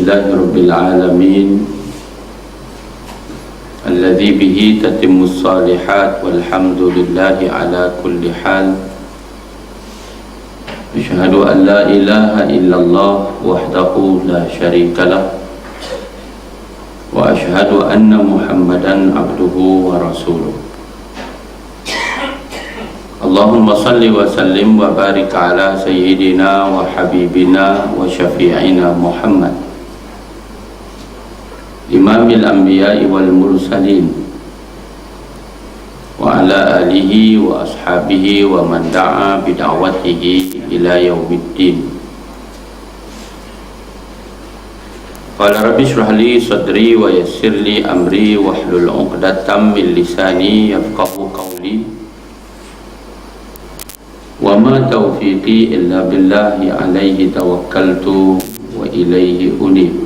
Alhamdulillahirabbil alamin alladzi bihi tatimmus shalihat walhamdulillahi ala kulli hal. Asyhadu an la ilaha illallah wahdahu la syarikalah wa asyhadu anna Muhammadan abduhu wa rasuluh. Allahumma salli wa sallim wa barik ala sayyidina wa habibina wa syafi'ina Muhammad imamil anbiya'i wal mursalin wa ala alihi wa ashabihi wa man da'a bida'watihi ila yaumiddin. Qala rabbi shrah li sadri wa yassir li amri wahlul 'uqdatam min lisani yafqahu qawli. Wa ma taufiqi illa billahi alaihi tawakkaltu wa ilaihi unib.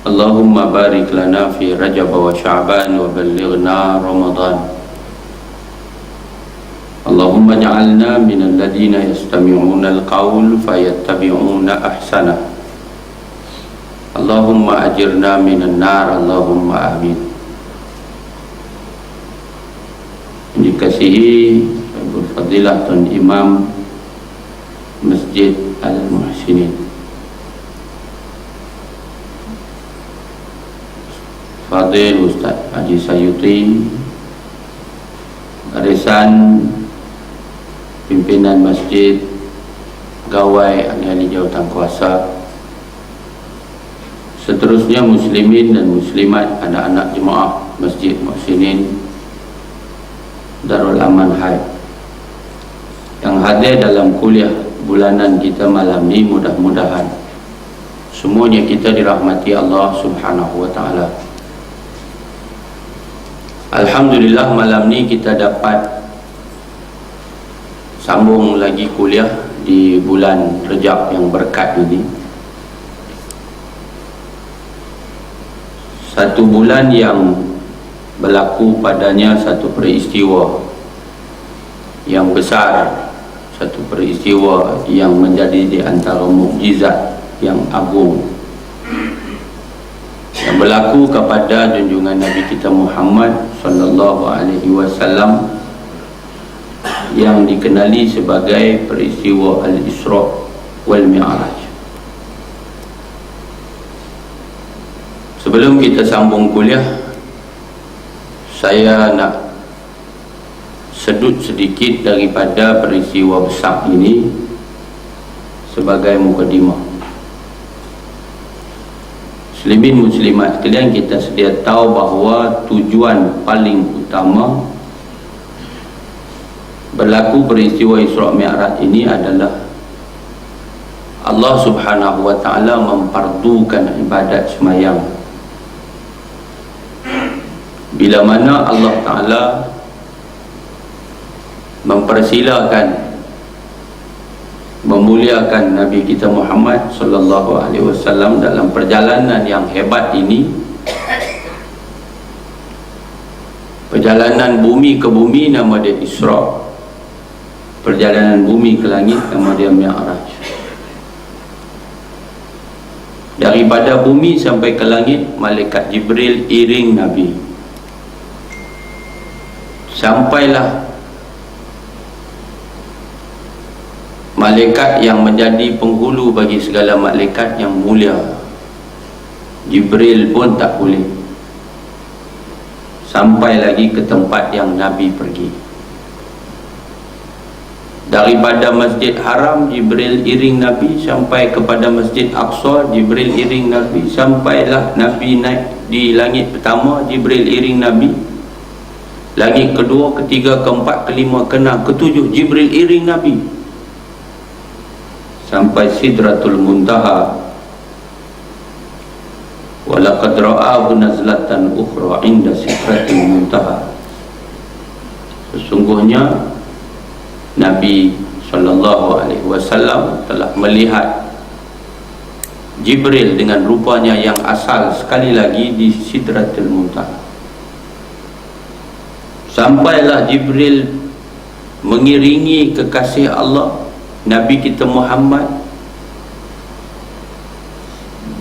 Allahumma barik lana fi Rajab wa Sya'ban wa ballighna Ramadan. Allahumma ja'alna minal ladina yastami'una al-qawl fayattabi'una ahsana. Allahumma ajirna minan nar. Allahumma amin. Dikasihi berfadilah Tuan Imam Masjid Al-Muhsinin Fadil Ustaz Haji Sayuti, barisan pimpinan masjid, pegawai ahli-ahli jawatan kuasa, seterusnya muslimin dan muslimat, anak-anak jemaah Masjid Muhsinin Darul Aman Hai yang hadir dalam kuliah bulanan kita malam ini, mudah-mudahan semuanya kita dirahmati Allah Subhanahu wa taala. Alhamdulillah, malam ni kita dapat sambung lagi kuliah di bulan Rejab yang berkat ini. Satu bulan yang berlaku padanya satu peristiwa yang besar, satu peristiwa yang menjadi di antara mukjizat yang agung yang berlaku kepada junjungan Nabi kita Muhammad sallallahu alaihi wasallam yang dikenali sebagai peristiwa Al-Isra wal Mi'raj. Sebelum kita sambung kuliah, saya nak sedut sedikit daripada peristiwa besar ini sebagai mukadimah. Muslimin muslimat sekalian, kita sedia tahu bahawa tujuan paling utama berlaku peristiwa Isra Mi'raj ini adalah Allah Subhanahu wa taala memfardukan ibadat semayang. Bila mana Allah Ta'ala mempersilakan, memuliakan Nabi kita Muhammad sallallahu alaihi wasallam dalam perjalanan yang hebat ini, perjalanan bumi ke bumi nama dia Isra, perjalanan bumi ke langit nama dia Mi'raj. Daripada bumi sampai ke langit, malaikat Jibril iring Nabi. Sampailah malaikat yang menjadi penghulu bagi segala malaikat yang mulia, Jibril pun tak boleh sampai lagi ke tempat yang Nabi pergi. Daripada Masjid Haram, Jibril iring Nabi sampai kepada Masjid Aqsa, Jibril iring Nabi. Sampailah Nabi naik di langit pertama, Jibril iring Nabi. Langit kedua, ketiga, keempat, kelima, keenam, ketujuh, Jibril iring Nabi sampai Sidratul Muntaha. Walaqad ra'ahu nazlatan ukhra 'inda Sidratil Muntaha. Sesungguhnya Nabi sallallahu alaihi wasallam telah melihat Jibril dengan rupanya yang asal sekali lagi di Sidratul Muntaha. Sampailah Jibril mengiringi kekasih Allah Nabi kita Muhammad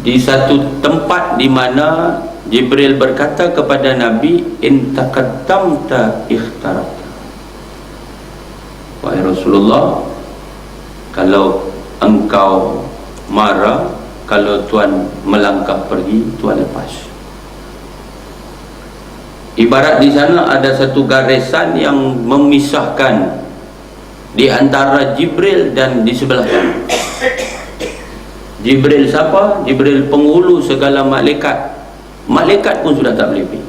di satu tempat di mana Jibril berkata kepada Nabi, in taqaddamta ikhtarabta. Wahai Rasulullah, kalau engkau marah, kalau Tuan melangkah pergi, Tuan lepas. Ibarat di sana ada satu garisan yang memisahkan di antara Jibril dan di sebelah sana. Jibril siapa? Jibril penghulu segala malaikat. Malaikat pun sudah tak boleh pergi.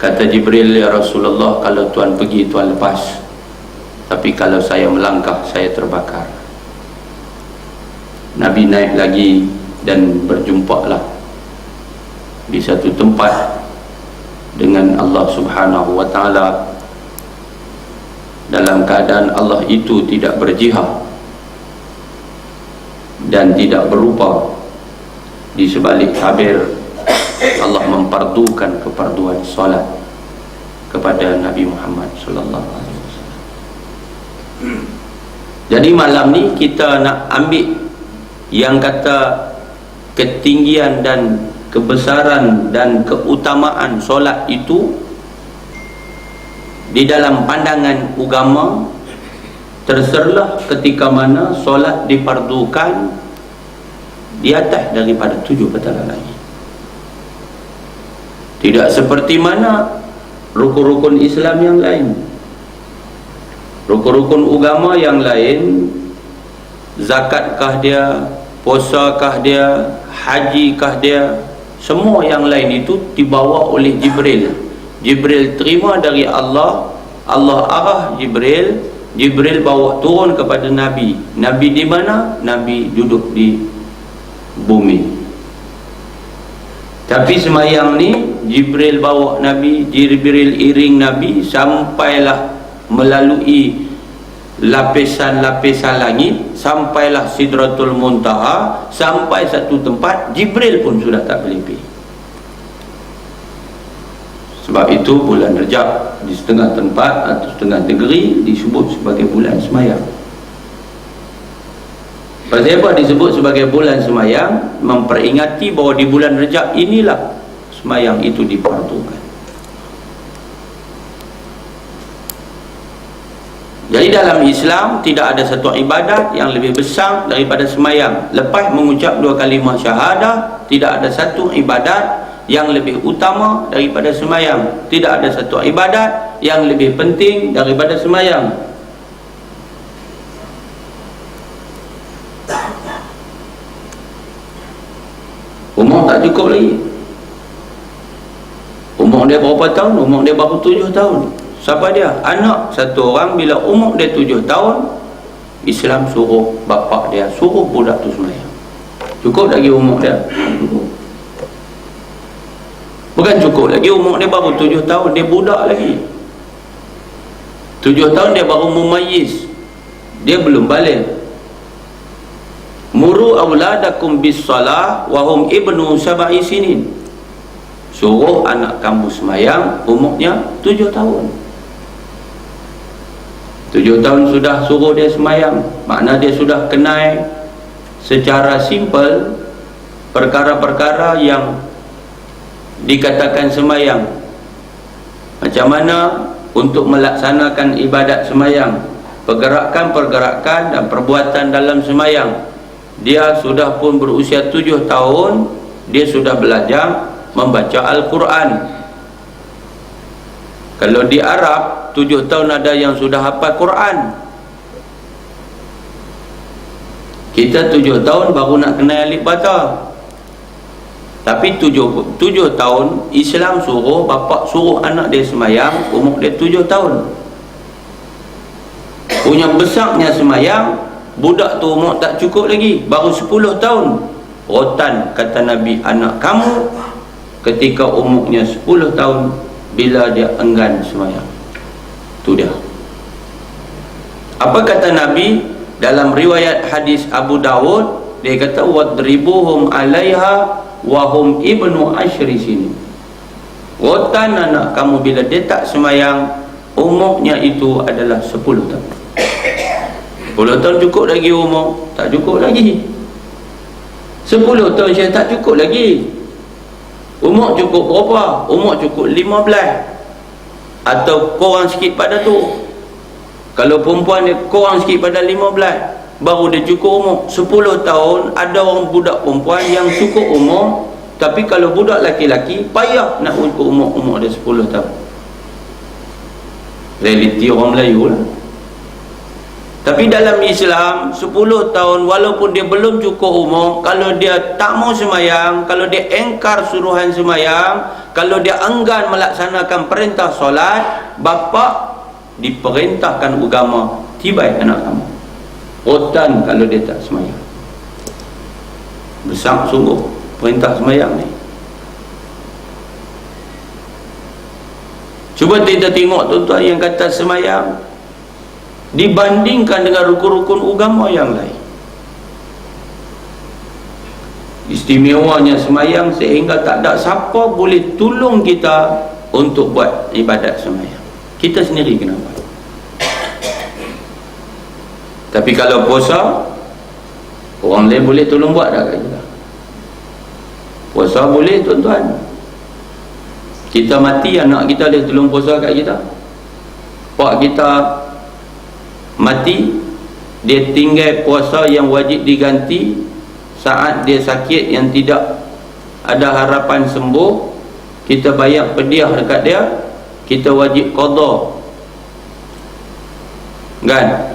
Kata Jibril, ya Rasulullah, kalau Tuan pergi, Tuan lepas. Tapi kalau saya melangkah, saya terbakar. Nabi naik lagi dan berjumpalah di satu tempat dengan Allah Subhanahu wa ta'ala, dalam keadaan Allah itu tidak berjihad dan tidak berupa. Di sebalik tabir, Allah mempardukan keparduan solat kepada Nabi Muhammad sallallahu alaihi wasallam. Jadi malam ni kita nak ambil yang kata ketinggian dan kebesaran dan keutamaan solat itu di dalam pandangan agama. Terserlah ketika mana solat dipardukan di atas daripada 7 petala lagi. Tidak seperti mana rukun-rukun Islam yang lain. Rukun-rukun agama yang lain, zakatkah dia, puasakah dia, hajikah dia, semua yang lain itu dibawa oleh Jibril. Jibril terima dari Allah, Allah arah Jibril, Jibril bawa turun kepada Nabi. Nabi di mana? Nabi duduk di bumi. Tapi semayang ni Jibril bawa Nabi, Jibril iring Nabi sampailah melalui lapisan-lapisan langit, sampailah Sidratul Muntaha, sampai satu tempat Jibril pun sudah tak boleh pergi. Sebab itu bulan Rejab di setengah tempat atau setengah negeri disebut sebagai bulan semayang. Pasal apa disebut sebagai bulan semayang? Memperingati bahawa di bulan Rejab inilah semayang itu dipardukan. Jadi dalam Islam tidak ada satu ibadat yang lebih besar daripada semayang. Lepas mengucap 2 kalimah syahadah, tidak ada satu ibadat yang lebih utama daripada semayang. Tidak ada satu ibadat yang lebih penting daripada semayang. Umur tak cukup lagi. Umur dia berapa tahun? Umur dia baru 7 tahun. Siapa dia? Anak satu orang. Bila umur dia 7 tahun, Islam suruh bapa dia, suruh budak tu semayang. Cukup lagi umur dia? Cukup. Bukan cukup lagi, umur dia baru 7 tahun, dia budak lagi. 7 tahun dia baru mumayyiz, dia belum balik. Muru auladakum bis salah wa hum ibnu sab'i sinin. Suruh anak kamu semayang, umurnya 7 tahun. 7 tahun sudah suruh dia semayang, makna dia sudah kenal secara simple perkara-perkara yang dikatakan semayang. Macam mana untuk melaksanakan ibadat semayang, pergerakan-pergerakan dan perbuatan dalam semayang. Dia sudah pun berusia 7 tahun, dia sudah belajar membaca Al-Quran. Kalau di Arab 7 tahun ada yang sudah hafal Quran. Kita 7 tahun baru nak kenal alif bata. Tapi 7 tahun Islam suruh, bapa suruh anak dia semayang, umur dia 7 tahun. Punya besarnya semayang, budak tu umur tak cukup lagi, baru 10 tahun. Rotan kata Nabi, anak kamu ketika umurnya 10 tahun, bila dia enggan semayang. Tu dia. Apa kata Nabi dalam riwayat hadis Abu Dawud? Dia kata wadribuhum alaiha wahum ibnu ashri sini. Rotan anak kamu bila dia tak semayang, umurnya itu adalah 10 tahun. 10 tahun cukup lagi umur? Tak cukup lagi. 10 tahun Syekh tak cukup lagi. Umur cukup berapa? Umur cukup 15 atau kurang sikit pada tu. Kalau perempuan dia kurang sikit pada 15, baru dia cukup umur. 10 tahun ada orang budak perempuan yang cukup umur, tapi kalau budak laki-laki payah nak ukur umur dia 10 tahun. Realiti orang Melayu lah. Tapi dalam Islam 10 tahun walaupun dia belum cukup umur, kalau dia tak mau semayang, kalau dia engkar suruhan semayang, kalau dia enggan melaksanakan perintah solat, bapa diperintahkan agama tibai anak kamu. Rotan kalau dia tak semayang. Besar sungguh perintah semayang ni. Cuba kita tengok tuan-tuan yang kata semayang dibandingkan dengan rukun-rukun agama yang lain. Istimewanya semayang sehingga tak ada siapa boleh tolong kita untuk buat ibadat semayang. Kita sendiri kena buat. Tapi kalau puasa, orang lain boleh tolong buat tak kat kita? Puasa boleh tuan-tuan. Kita mati, anak kita boleh tolong puasa kat kita. Pak kita mati, dia tinggal puasa yang wajib diganti saat dia sakit yang tidak ada harapan sembuh. Kita bayar pediah dekat dia, kita wajib qada, kan?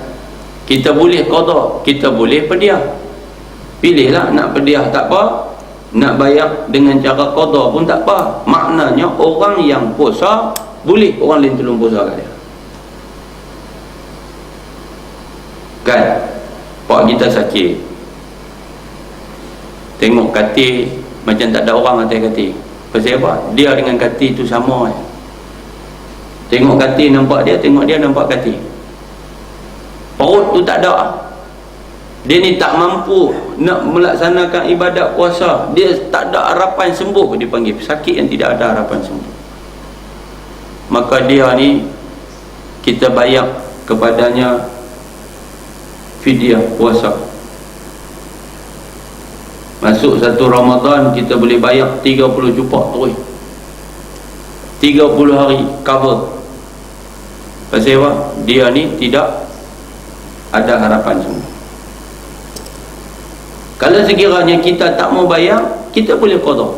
Kita boleh qada, kita boleh pediah. Pilihlah nak pediah tak apa, nak bayar dengan cara qada pun tak apa. Maknanya orang yang puasa boleh orang lain tolong puasa kat dia, kan? Pak kita sakit, tengok katil macam tak ada orang atas katil. Pasal apa? Dia dengan katil tu sama. Tengok katil nampak dia, tengok dia nampak katil. Perut tu tak ada. Dia ni tak mampu nak melaksanakan ibadat puasa, dia tak ada harapan sembuh, dipanggil sakit yang tidak ada harapan sembuh. Maka dia ni kita bayar kepadanya fidyah puasa. Masuk satu Ramadan kita boleh bayar 30 juta terus, 30 hari cover. Pasal apa? Dia ni tidak ada harapan semua. Kalau sekiranya kita tak mau bayar, kita boleh qada.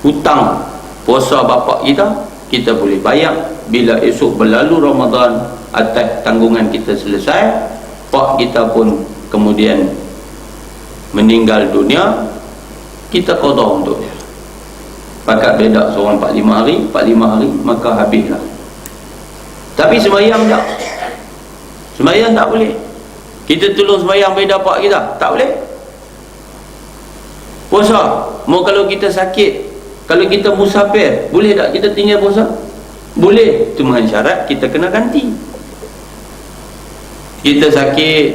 Hutang puasa bapak kita, kita boleh bayar bila esok berlalu Ramadan, atas tanggungan kita selesai, pak kita pun kemudian meninggal dunia, kita qada untuk dia. Pakat beda seorang 45 hari, maka habislah. Tapi sembahyang tak. Sembahyang tak boleh. Kita tolong sembahyang bagi dapat kita, tak boleh. Puasa, mau kalau kita sakit, kalau kita musafir, boleh tak kita tinggal puasa? Boleh, cuma syarat kita kena ganti. Kita sakit,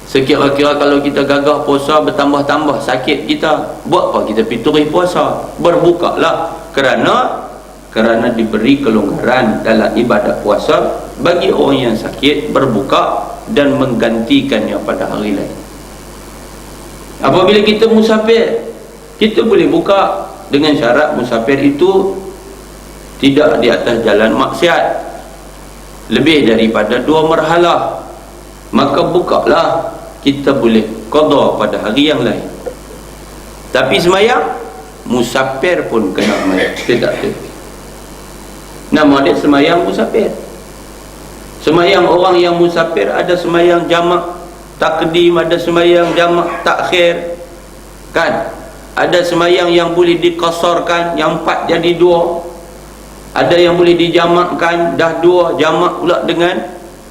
sekira-kira kalau kita gagah puasa bertambah-tambah sakit kita, buat apa kita pituri puasa? Berbukalah, kerana diberi kelonggaran dalam ibadat puasa bagi orang yang sakit, berbuka dan menggantikannya pada hari lain. Apabila kita musafir, kita boleh buka dengan syarat musafir itu tidak di atas jalan maksiat lebih daripada 2 marhalah, maka bukalah, kita boleh qada pada hari yang lain. Tapi semayang, musafir pun kena semayang. Tidak. Nama dia semayang musafir. Semayang orang yang musafir ada semayang jamak takdim, ada semayang jamak takhir, kan? Ada semayang yang boleh dikasarkan, yang 4 jadi 2. Ada yang boleh dijamakkan, dah 2 jamak pula dengan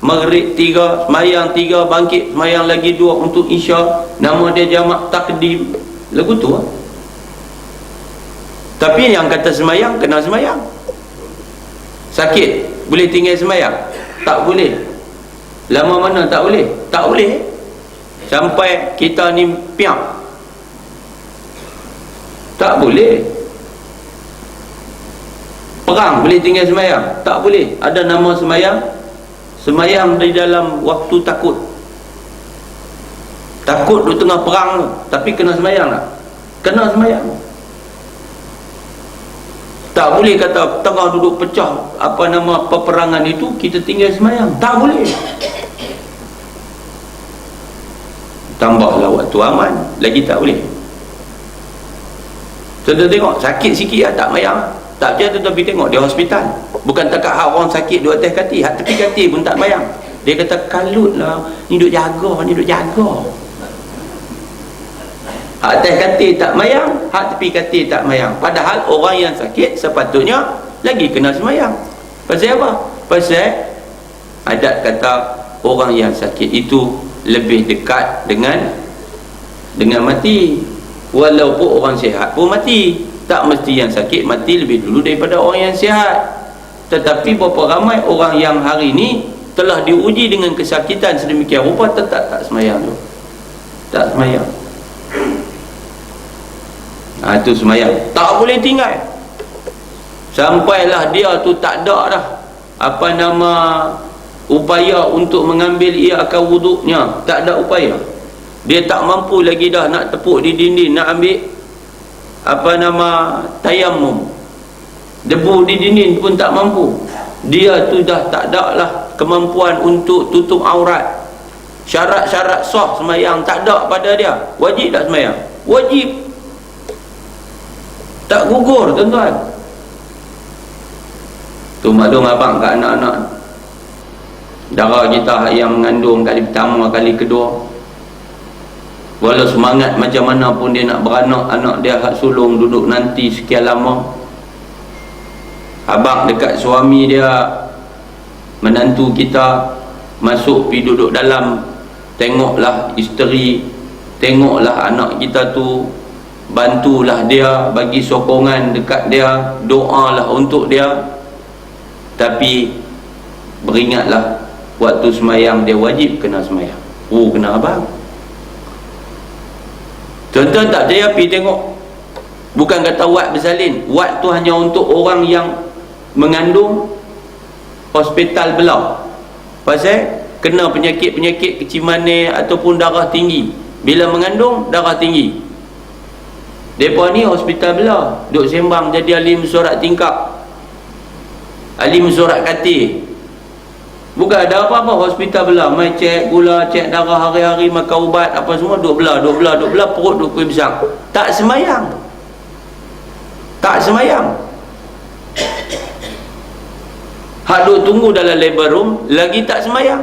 maghrib 3, semayang 3, bangkit semayang lagi 2 untuk isya. Nama dia jamak takdim. Lagu tu lah. Tapi yang kata semayang, kena semayang. Sakit, boleh tinggal semayang? Tak boleh. Lama mana tak boleh? Tak boleh. Sampai kita ni piak, tak boleh. Perang boleh tinggal semayang? Tak boleh. Ada nama semayang, semayang di dalam waktu takut. Takut duduk tengah perang tu, tapi kena sembahyang tak? Kena sembahyang. Tak boleh kata tengah duduk pecah peperangan itu kita tinggal sembahyang. Tak boleh. Tambahlah waktu aman, lagi tak boleh. Contoh tengok sakit sikit tak sembahyang. Tak percaya tu, tapi tengok dia hospital. Bukan takat hak orang sakit duduk atas kati, hak tepi kati pun tak sembahyang. Dia kata kalut lah, ni duduk jaga, ni duduk jaga. Hak atas katil tak mayang, hak tepi katil tak mayang. Padahal orang yang sakit sepatutnya lagi kena semayang. Pasal apa? Pasal adat kata orang yang sakit itu lebih dekat dengan mati. Walaupun orang sihat pun mati. Tak mesti yang sakit mati lebih dulu daripada orang yang sihat. Tetapi berapa ramai orang yang hari ini telah diuji dengan kesakitan sedemikian rupa tetap tak semayang tu. Tak semayang. Itu semayang tak boleh tinggal sampailah dia tu tak ada dah upaya untuk mengambil ia akan wuduknya. Tak ada upaya, dia tak mampu lagi dah nak tepuk di dinding, nak ambil tayammum, debu di dinding pun tak mampu. Dia tu dah tak ada lah kemampuan untuk tutup aurat. Syarat-syarat sah semayang tak ada pada dia. Wajib tak semayang? Wajib. Tak gugur tuan-tuan. Tu maklum abang kat anak-anak darah kita yang mengandung kali pertama, kali kedua, walau semangat macam mana pun dia nak beranak, anak dia hak sulung duduk nanti sekian lama. Abang dekat suami dia, menantu kita masuk pergi duduk dalam, tengoklah isteri, tengoklah anak kita tu, bantulah dia, bagi sokongan dekat dia, doalah untuk dia. Tapi beringatlah waktu semayang dia wajib kena semayang. Kena abang. Tuan-tuan tak percaya pergi tengok. Bukan kata wad bersalin, wad tu hanya untuk orang yang mengandung, hospital belah. Pasal kena penyakit-penyakit kecil manis ataupun darah tinggi. Bila mengandung darah tinggi, mereka ni hospital belah, duk sembang jadi alim surat tingkap, alim surat katil. Bukan ada apa-apa, hospital belah, mai cek gula, cek darah hari-hari, makan ubat apa semua, duk belah, perut duk kuih besar. Tak semayang. Tak semayang. Hak duk tunggu dalam labor room lagi tak semayang.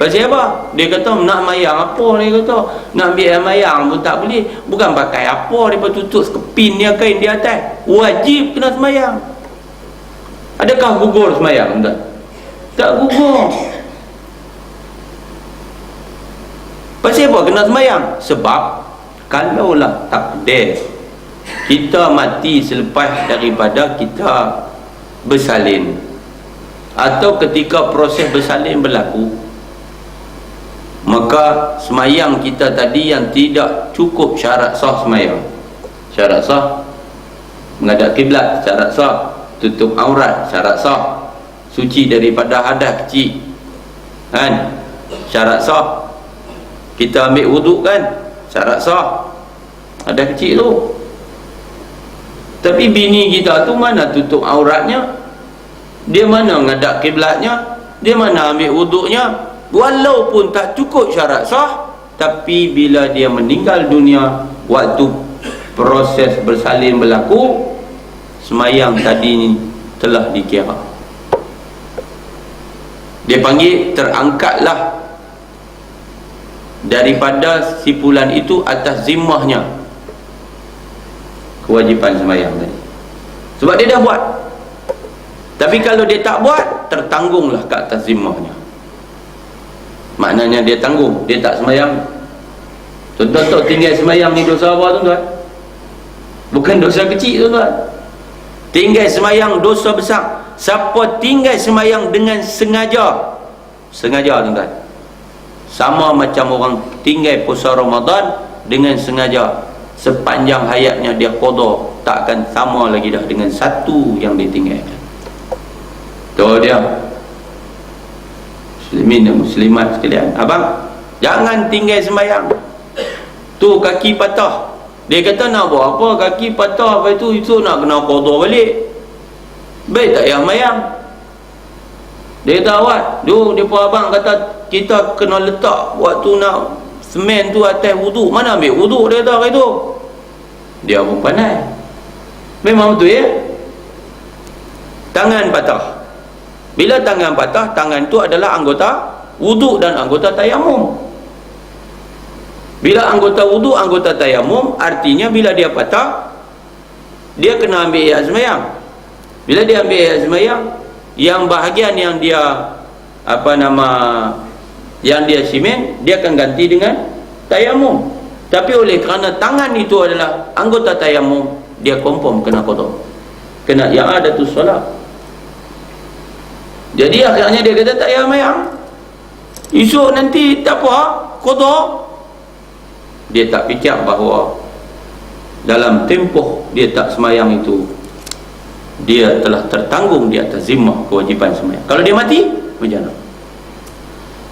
Pasal apa? Dia kata nak mayang apa, dia kata nak ambil air mayang pun tak boleh. Bukan pakai apa, dia tutup sekepin dia, kain di atas. Wajib kena semayang. Adakah gugur semayang? Tak gugur. Pasal apa kena semayang? Sebab kalaulah takdir kita mati selepas daripada kita bersalin, atau ketika proses bersalin berlaku, maka semayang kita tadi yang tidak cukup syarat sah semayang. Syarat sah menghadap kiblat, syarat sah tutup aurat, syarat sah suci daripada hadas kecil, kan, syarat sah kita ambil wuduk, kan, syarat sah hadas kecil tu. Tapi bini kita tu mana tutup auratnya, dia mana menghadap kiblatnya, dia mana ambil wuduknya. Walaupun tak cukup syarat sah, tapi bila dia meninggal dunia waktu proses bersalin berlaku, semayang tadi telah dikira. Dia panggil terangkatlah daripada sipulan itu atas zimmahnya kewajipan semayang tadi. Sebab dia dah buat. Tapi kalau dia tak buat, tertanggunglah ke atas zimmahnya. Maknanya dia tanggung, dia tak semayang. Tuan-tuan tinggal semayang ni dosa apa tuan-tuan? Bukan dosa kecil tuan-tuan. Tinggal semayang dosa besar. Siapa tinggal semayang dengan sengaja, tuan-tuan, sama macam orang tinggal puasa Ramadan dengan sengaja, sepanjang hayatnya dia qada, tak akan sama lagi dah dengan satu yang ditinggalkan. Tu dia. Muslimin dan muslimat sekalian, abang Jangan tinggal sembahyang. Tu kaki patah. Dia kata nak buat apa? Kaki patah, lepas tu esok nak kena qada balik. Baik tak payah sembahyang. Dia kata awak, dia pun abang kata kita kena letak waktu nak semen tu atas wuduk. Mana ambil wuduk dia kata itu. Dia pun pandai. Memang betul ya. Tangan patah. Bila tangan patah, tangan tu adalah anggota wuduk dan anggota tayamum. Bila anggota wuduk, anggota tayamum, artinya bila dia patah, dia kena ambil air sembahyang. Bila dia ambil air sembahyang, yang bahagian yang dia yang dia simen, dia akan ganti dengan tayamum. Tapi oleh kerana tangan itu adalah anggota tayamum, dia confirm kena qada, kena i'adatus solat. Jadi akhirnya dia kata tak payah sembahyang, esok nanti tak apa qada. Dia tak fikir bahawa dalam tempoh dia tak sembahyang itu, dia telah tertanggung di atas zimmah kewajipan sembahyang. Kalau dia mati, macam mana?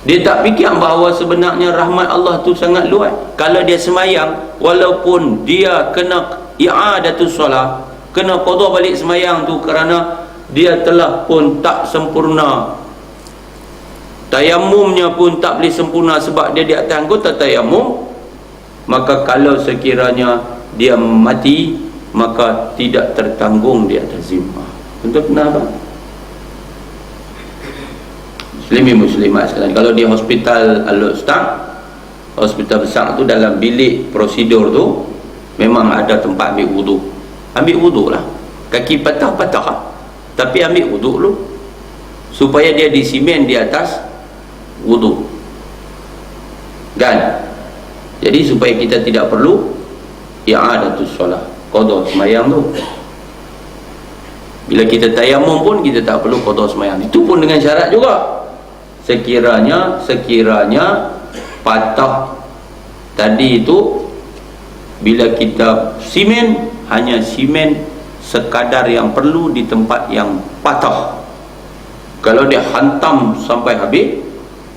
Dia tak fikir bahawa sebenarnya rahmat Allah tu sangat luas. Kalau dia sembahyang, walaupun dia kena i'adatus solat, kena qada balik sembahyang tu kerana dia telah pun tak sempurna, tayamumnya pun tak boleh sempurna sebab dia di atas anggota tayamum, maka kalau sekiranya dia mati, maka tidak tertanggung di atas zimmah. Untuk kenapa? Muslimin muslimat sekalian, kalau di hospital Al-Ustaz, hospital besar tu, dalam bilik prosedur tu memang ada tempat ambil wuduk. Ambil wuduk lah. Kaki patah-patah lah, tapi ambil wuduk dulu supaya dia disimen di atas wuduk kan. Jadi supaya kita tidak perlu i'adatus solat, qada sembahyang tu. Bila kita tayamum pun kita tak perlu qada sembahyang. Itu pun dengan syarat juga, sekiranya patah tadi itu, bila kita simen, hanya simen sekadar yang perlu di tempat yang patah. Kalau dia hantam sampai habis,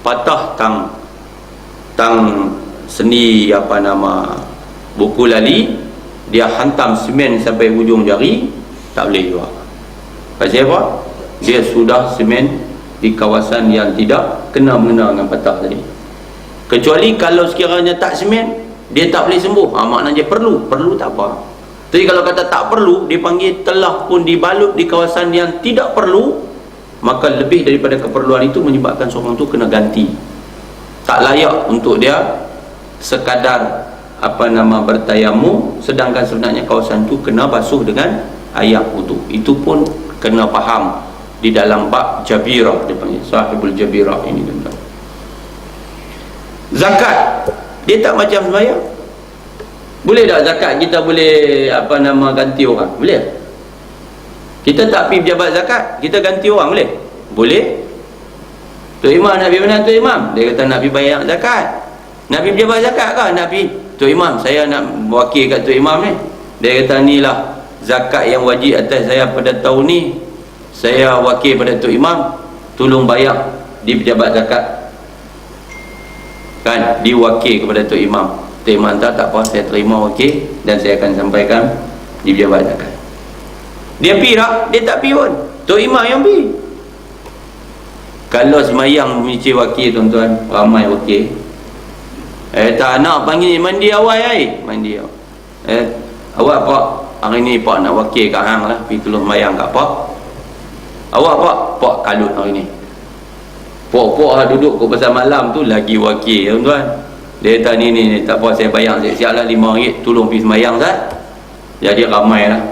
patah tang seni buku lali, dia hantam semen sampai hujung jari, tak boleh juga. Pasal apa? Dia sudah semen di kawasan yang tidak kena mengena dengan patah tadi. Kecuali kalau sekiranya tak semen, dia tak boleh sembuh, maknanya dia perlu tak apa. Tapi kalau kata tak perlu, dia panggil telah pun dibalut di kawasan yang tidak perlu, maka lebih daripada keperluan itu menyebabkan seorang tu kena ganti. Tak layak untuk dia sekadar bertayamum, sedangkan sebenarnya kawasan tu kena basuh dengan air wudu. Itu pun kena faham di dalam bab jabirah, dia panggil sahibul jabirah ini. Zakat dia tak macam sembahyang. Boleh tak zakat kita boleh ganti orang? Boleh. Kita tak pergi pejabat zakat, kita ganti orang boleh? Boleh. Tok Imam nak pergi mana Tok Imam? Dia kata nak pergi bayar zakat. Nak pergi pejabat zakat ke? Nak pergi. Tok Imam, saya nak wakil kat Tok Imam ni. Dia kata ni lah zakat yang wajib atas saya pada tahun ni, saya wakil pada Tok Imam, tolong bayar di pejabat zakat. Kan, diwakil kepada Tok Imam. Tok Imam tak apa, saya terima wakil dan saya akan sampaikan di pejabat zakat. Dia pergi tak? Dia tak pergi pun. Tok Imam yang pergi. Kalau semayang mesti wakil tuan-tuan, ramai wakil. Tak nak panggil mandi awal mandi awal. Awak pak, hari ni pak nak wakil kat hang lah, pergi tolong semayang kat pak. Awak pak kalut hari ni. Pok-pok duduk ke pasal malam tu lagi wakil tuan-tuan. Dia kata ni tak apa, saya bayang siap-siap lah RM5 tolong pergi semayang Zat. Jadi ramai lah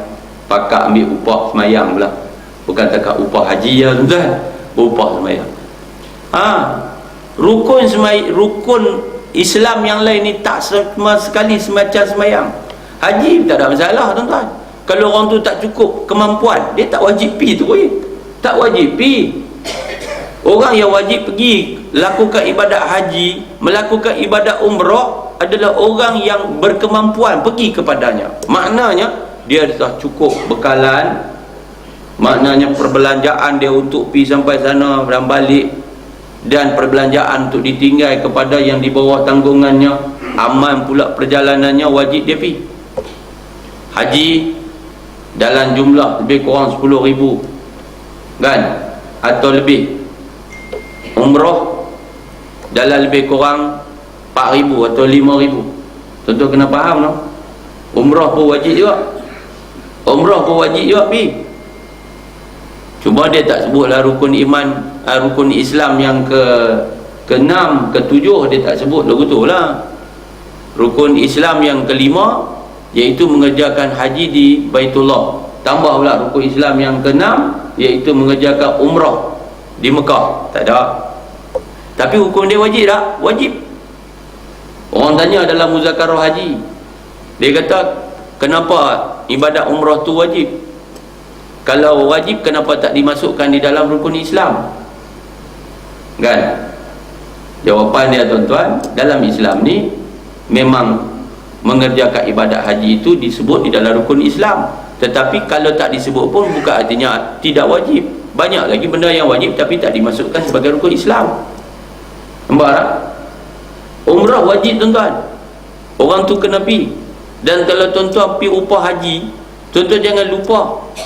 pakak ambil upah semayang pula. Bukan takat upah haji lah tuan-tuan, upah semayang. Rukun Islam yang lain ni tak sama sekali semacam semayang. Haji tak ada masalah tuan-tuan. Kalau orang tu tak cukup kemampuan, dia tak wajib pergi tu tak wajib pergi. Orang yang wajib pergi lakukan ibadat haji, melakukan ibadat umrah adalah orang yang berkemampuan pergi kepadanya. Maknanya dia dah cukup bekalan, maknanya perbelanjaan dia untuk pergi sampai sana dan balik dan perbelanjaan untuk ditinggal kepada yang di bawah tanggungannya, aman pula perjalanannya, wajib dia pergi. Haji dalam jumlah lebih kurang 10,000 kan, atau lebih. Umrah dalam lebih kurang 4,000 atau 5,000. Tentu kena faham no? Umrah pun wajib juga, umrah pun wajib juga pergi. Cuma dia tak sebutlah rukun iman, rukun Islam yang ke-6, ke-7 dia tak sebut lagu tu lah. Rukun Islam yang ke-5 iaitu mengerjakan haji di Baitullah. Tambah pula rukun Islam yang ke-6 iaitu mengerjakan umrah di Mekah. Tak ada. Tapi hukum dia wajib tak? Wajib. Orang tanya dalam muzakarah haji, dia kata, kenapa ibadat umrah tu wajib? Kalau wajib, kenapa tak dimasukkan di dalam rukun Islam? Kan? Jawapan dia tuan-tuan, dalam Islam ni memang mengerjakan ibadat haji itu disebut di dalam rukun Islam. Tetapi kalau tak disebut pun bukan artinya tidak wajib. Banyak lagi benda yang wajib tapi tak dimasukkan sebagai rukun Islam. Nampak tak? Umrah wajib tuan-tuan, orang tu kena pergi. Dan kalau tuan-tuan pergi upah haji, tuan-tuan jangan lupa,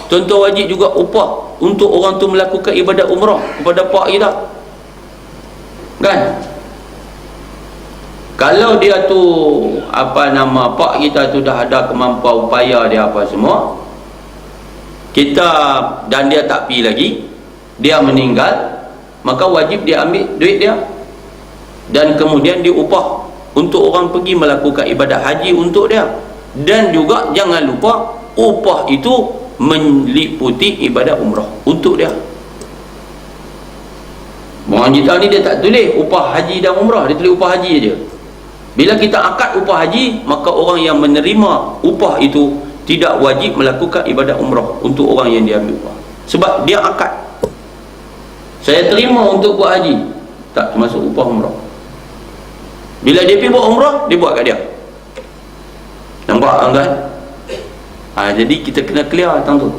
tuan-tuan wajib juga upah untuk orang tu melakukan ibadat umrah kepada pak kita, kan? Kalau dia tu pak kita tu dah ada kemampuan upaya dia apa semua, kita dan dia tak pergi lagi, dia meninggal, maka wajib dia ambil duit dia dan kemudian diupah untuk orang pergi melakukan ibadat haji untuk dia. Dan juga jangan lupa upah itu meliputi ibadat umrah untuk dia. Orang kita ni dia tak tulis upah haji dan umrah, dia tulis upah haji aja. Bila kita akad upah haji, maka orang yang menerima upah itu tidak wajib melakukan ibadat umrah untuk orang yang dia ambil upah, sebab dia akad. Saya terima untuk buat haji, tak termasuk upah umrah. Bila dia pergi buat umrah, dia buat kat dia. Nampak kan? Jadi kita kena clear tang tu.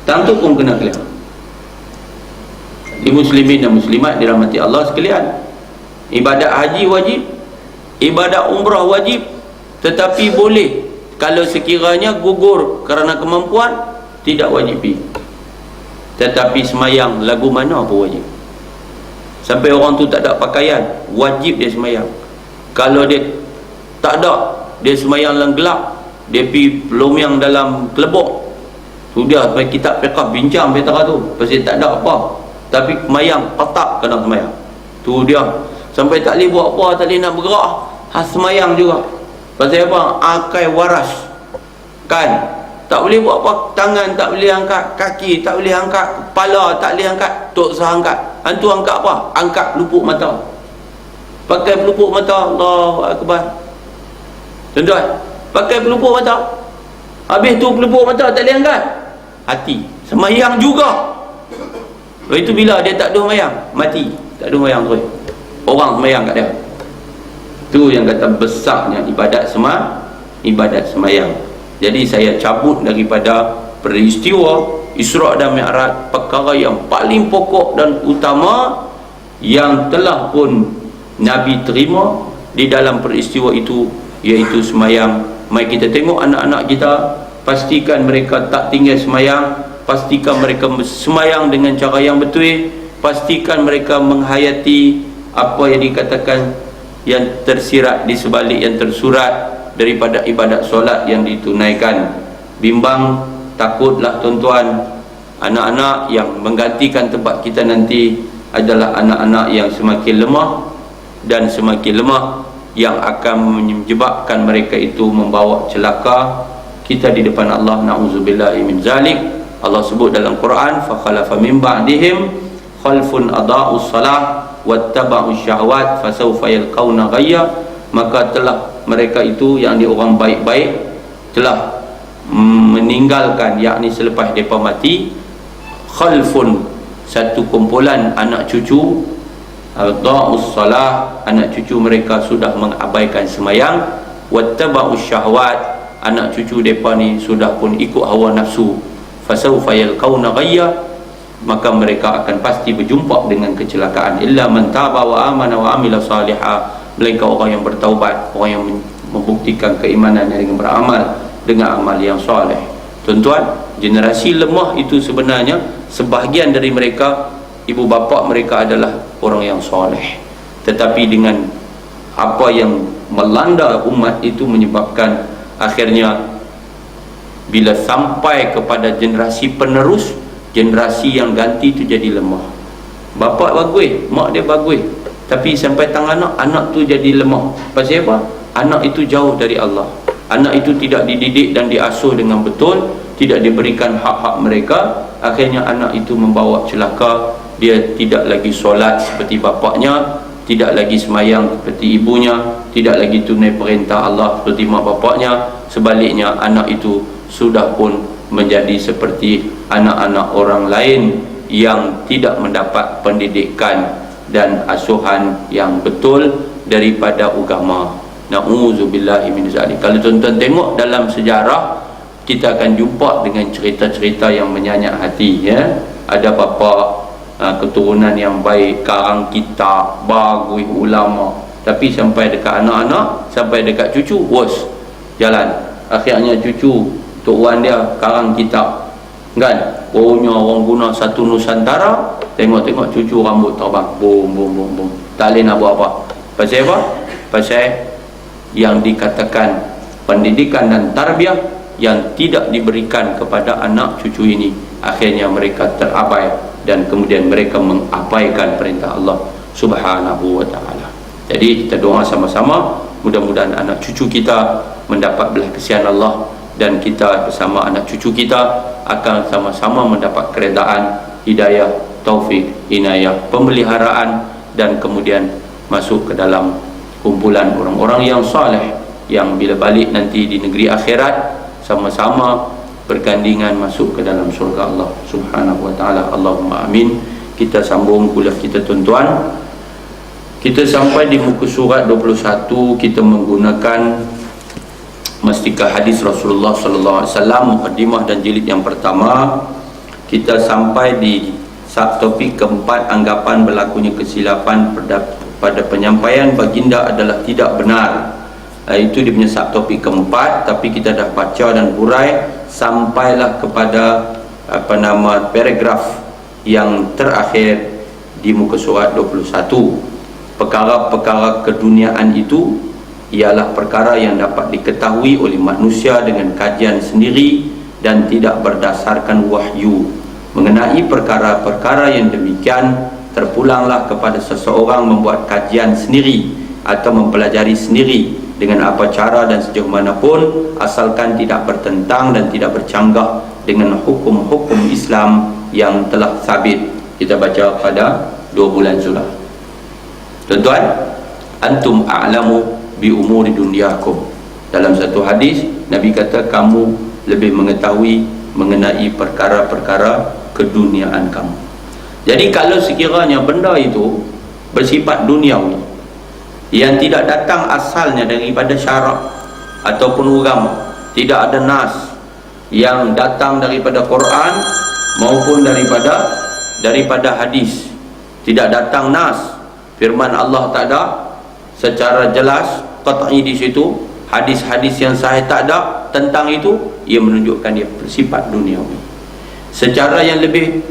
Tang tu pun kena clear. Di muslimin dan muslimat dirahmati Allah sekalian, ibadat haji wajib, ibadat umrah wajib. Tetapi boleh kalau sekiranya gugur kerana kemampuan, tidak wajib pergi. Tetapi semayang lagu mana pun wajib. Sampai orang tu tak ada pakaian, wajib dia semayang. Kalau dia tak ada, dia semayang dalam gelap, dia pergi pelomiang dalam kelebok, sudah sampai kitab fiqh bincang perkara tu, pasal tak ada apa, tapi semayang patak kena semayang tu dia, sampai tak boleh buat apa, tak boleh nak bergerak, semayang juga. Pasal apa? Akai waras kan, tak boleh buat apa, tangan tak boleh angkat, kaki tak boleh angkat, kepala tak boleh angkat, tok sah angkat. Hantu angkat apa? Angkat pelupuk mata, pakai pelupuk mata. Allahu Akbar. Tuan-tuan, pakai pelupuk mata, habis tu pelupuk mata tak boleh angkat, hati semayang juga. Lepas itu bila dia tak ada semayang, mati, tak ada semayang terus, orang semayang kat dia. Tu yang kata besarnya ibadat ibadat semayang. Jadi saya cabut daripada peristiwa Isra' dan Mi'raj perkara yang paling pokok dan utama yang telah pun Nabi terima di dalam peristiwa itu, iaitu semayang. Mari kita tengok anak-anak kita, pastikan mereka tak tinggal semayang, pastikan mereka semayang dengan cara yang betul, pastikan mereka menghayati apa yang dikatakan, yang tersirat di sebalik yang tersurat daripada ibadat solat yang ditunaikan. Bimbang, takutlah tuan-tuan, anak-anak yang menggantikan tempat kita nanti adalah anak-anak yang semakin lemah, dan semakin lemah yang akan menyebabkan mereka itu membawa celaka kita di depan Allah. Na'udzubillahi min zalik. Allah sebut dalam Quran, fa khalafa min ba'dihim khalfun adaa'us salah wattaba'us syahwat fasawfa yalqauna ghayya. Maka telah mereka itu yang di orang baik-baik telah meninggalkan, yakni selepas mereka mati, khalfun, satu kumpulan anak cucu, adaa'us salah, anak cucu mereka sudah mengabaikan semayang, wattaba'us syahwat, anak cucu mereka ni sudah pun ikut hawa nafsu, fasawfa yalqauna ghayya, maka mereka akan pasti berjumpa dengan kecelakaan. Illa man taba wa amana wa amila salihah, melainkan orang yang bertaubat, orang yang membuktikan keimanan dengan beramal dengan amal yang soleh. Tuan-tuan, generasi lemah itu sebenarnya sebahagian dari mereka, ibu bapa mereka adalah orang yang soleh, tetapi dengan apa yang melanda umat itu menyebabkan akhirnya bila sampai kepada generasi penerus, generasi yang ganti itu jadi lemah. Bapa bagus, mak dia bagus, tapi sampai tangan anak, anak tu jadi lemah. Pasal apa? Anak itu jauh dari Allah. Anak itu tidak dididik dan diasuh dengan betul, tidak diberikan hak-hak mereka. Akhirnya anak itu membawa celaka. Dia tidak lagi solat seperti bapaknya, tidak lagi semayang seperti ibunya, tidak lagi tunai perintah Allah seperti mak bapaknya. Sebaliknya, anak itu sudah pun menjadi seperti anak-anak orang lain yang tidak mendapat pendidikan dan asuhan yang betul daripada agama. Na'udzubillahi min zalik. Kalau tuan-tuan tengok dalam sejarah, kita akan jumpa dengan cerita-cerita yang menyayat hati, ya. Ada bapa keturunan yang baik, karang kitab, bagus ulama, tapi sampai dekat anak-anak, sampai dekat cucu, worse jalan. Akhirnya cucu tok wan dia karang kitab, kan? Punya orang guna satu Nusantara, tengok-tengok cucu rambut terbang, bum bum bum bum, tak boleh nak buat apa. Pasal apa? Pasal yang dikatakan pendidikan dan tarbiyah yang tidak diberikan kepada anak cucu ini, akhirnya mereka terabai dan kemudian mereka mengabaikan perintah Allah Subhanahu wa ta'ala. Jadi kita doa sama-sama, mudah-mudahan anak cucu kita mendapat belas kasihan Allah, dan kita bersama anak cucu kita akan sama-sama mendapat keredaan, hidayah, taufik, inayah, pemeliharaan, dan kemudian masuk ke dalam kumpulan orang-orang yang saleh, yang bila balik nanti di negeri akhirat sama-sama bergandingan masuk ke dalam surga Allah Subhanahu wa ta'ala. Allahumma amin. Kita sambung kuliah kita, tuan-tuan. Kita sampai di muka surat 21. Kita menggunakan mastika hadis Rasulullah sallallahu alaihi wasallam, mukadimah dan jilid yang pertama. Kita sampai di subtopik keempat, anggapan berlakunya kesilapan pada penyampaian baginda adalah tidak benar. Itu dia punya subtopik keempat, tapi kita dah baca dan hurai sampailah kepada paragraf yang terakhir di muka surat 21. Perkara-perkara keduniaan itu ialah perkara yang dapat diketahui oleh manusia dengan kajian sendiri dan tidak berdasarkan wahyu. Mengenai perkara-perkara yang demikian, terpulanglah kepada seseorang membuat kajian sendiri atau mempelajari sendiri dengan apa cara dan sejauh manapun, asalkan tidak bertentang dan tidak bercanggah dengan hukum-hukum Islam yang telah sabit. Kita baca pada 2 bulan surah. Tuan-tuan, antum a'lamu bi umuri dunyakum. Dalam satu hadis, Nabi kata kamu lebih mengetahui mengenai perkara-perkara keduniaan kamu. Jadi kalau sekiranya benda itu bersifat duniawi, yang tidak datang asalnya daripada syarak ataupun agama, tidak ada nas yang datang daripada Quran maupun daripada hadis, tidak datang nas, firman Allah tak ada secara jelas qat'i di situ, hadis-hadis yang sahih tak ada tentang itu, ia menunjukkan dia bersifat duniawi. Secara yang lebih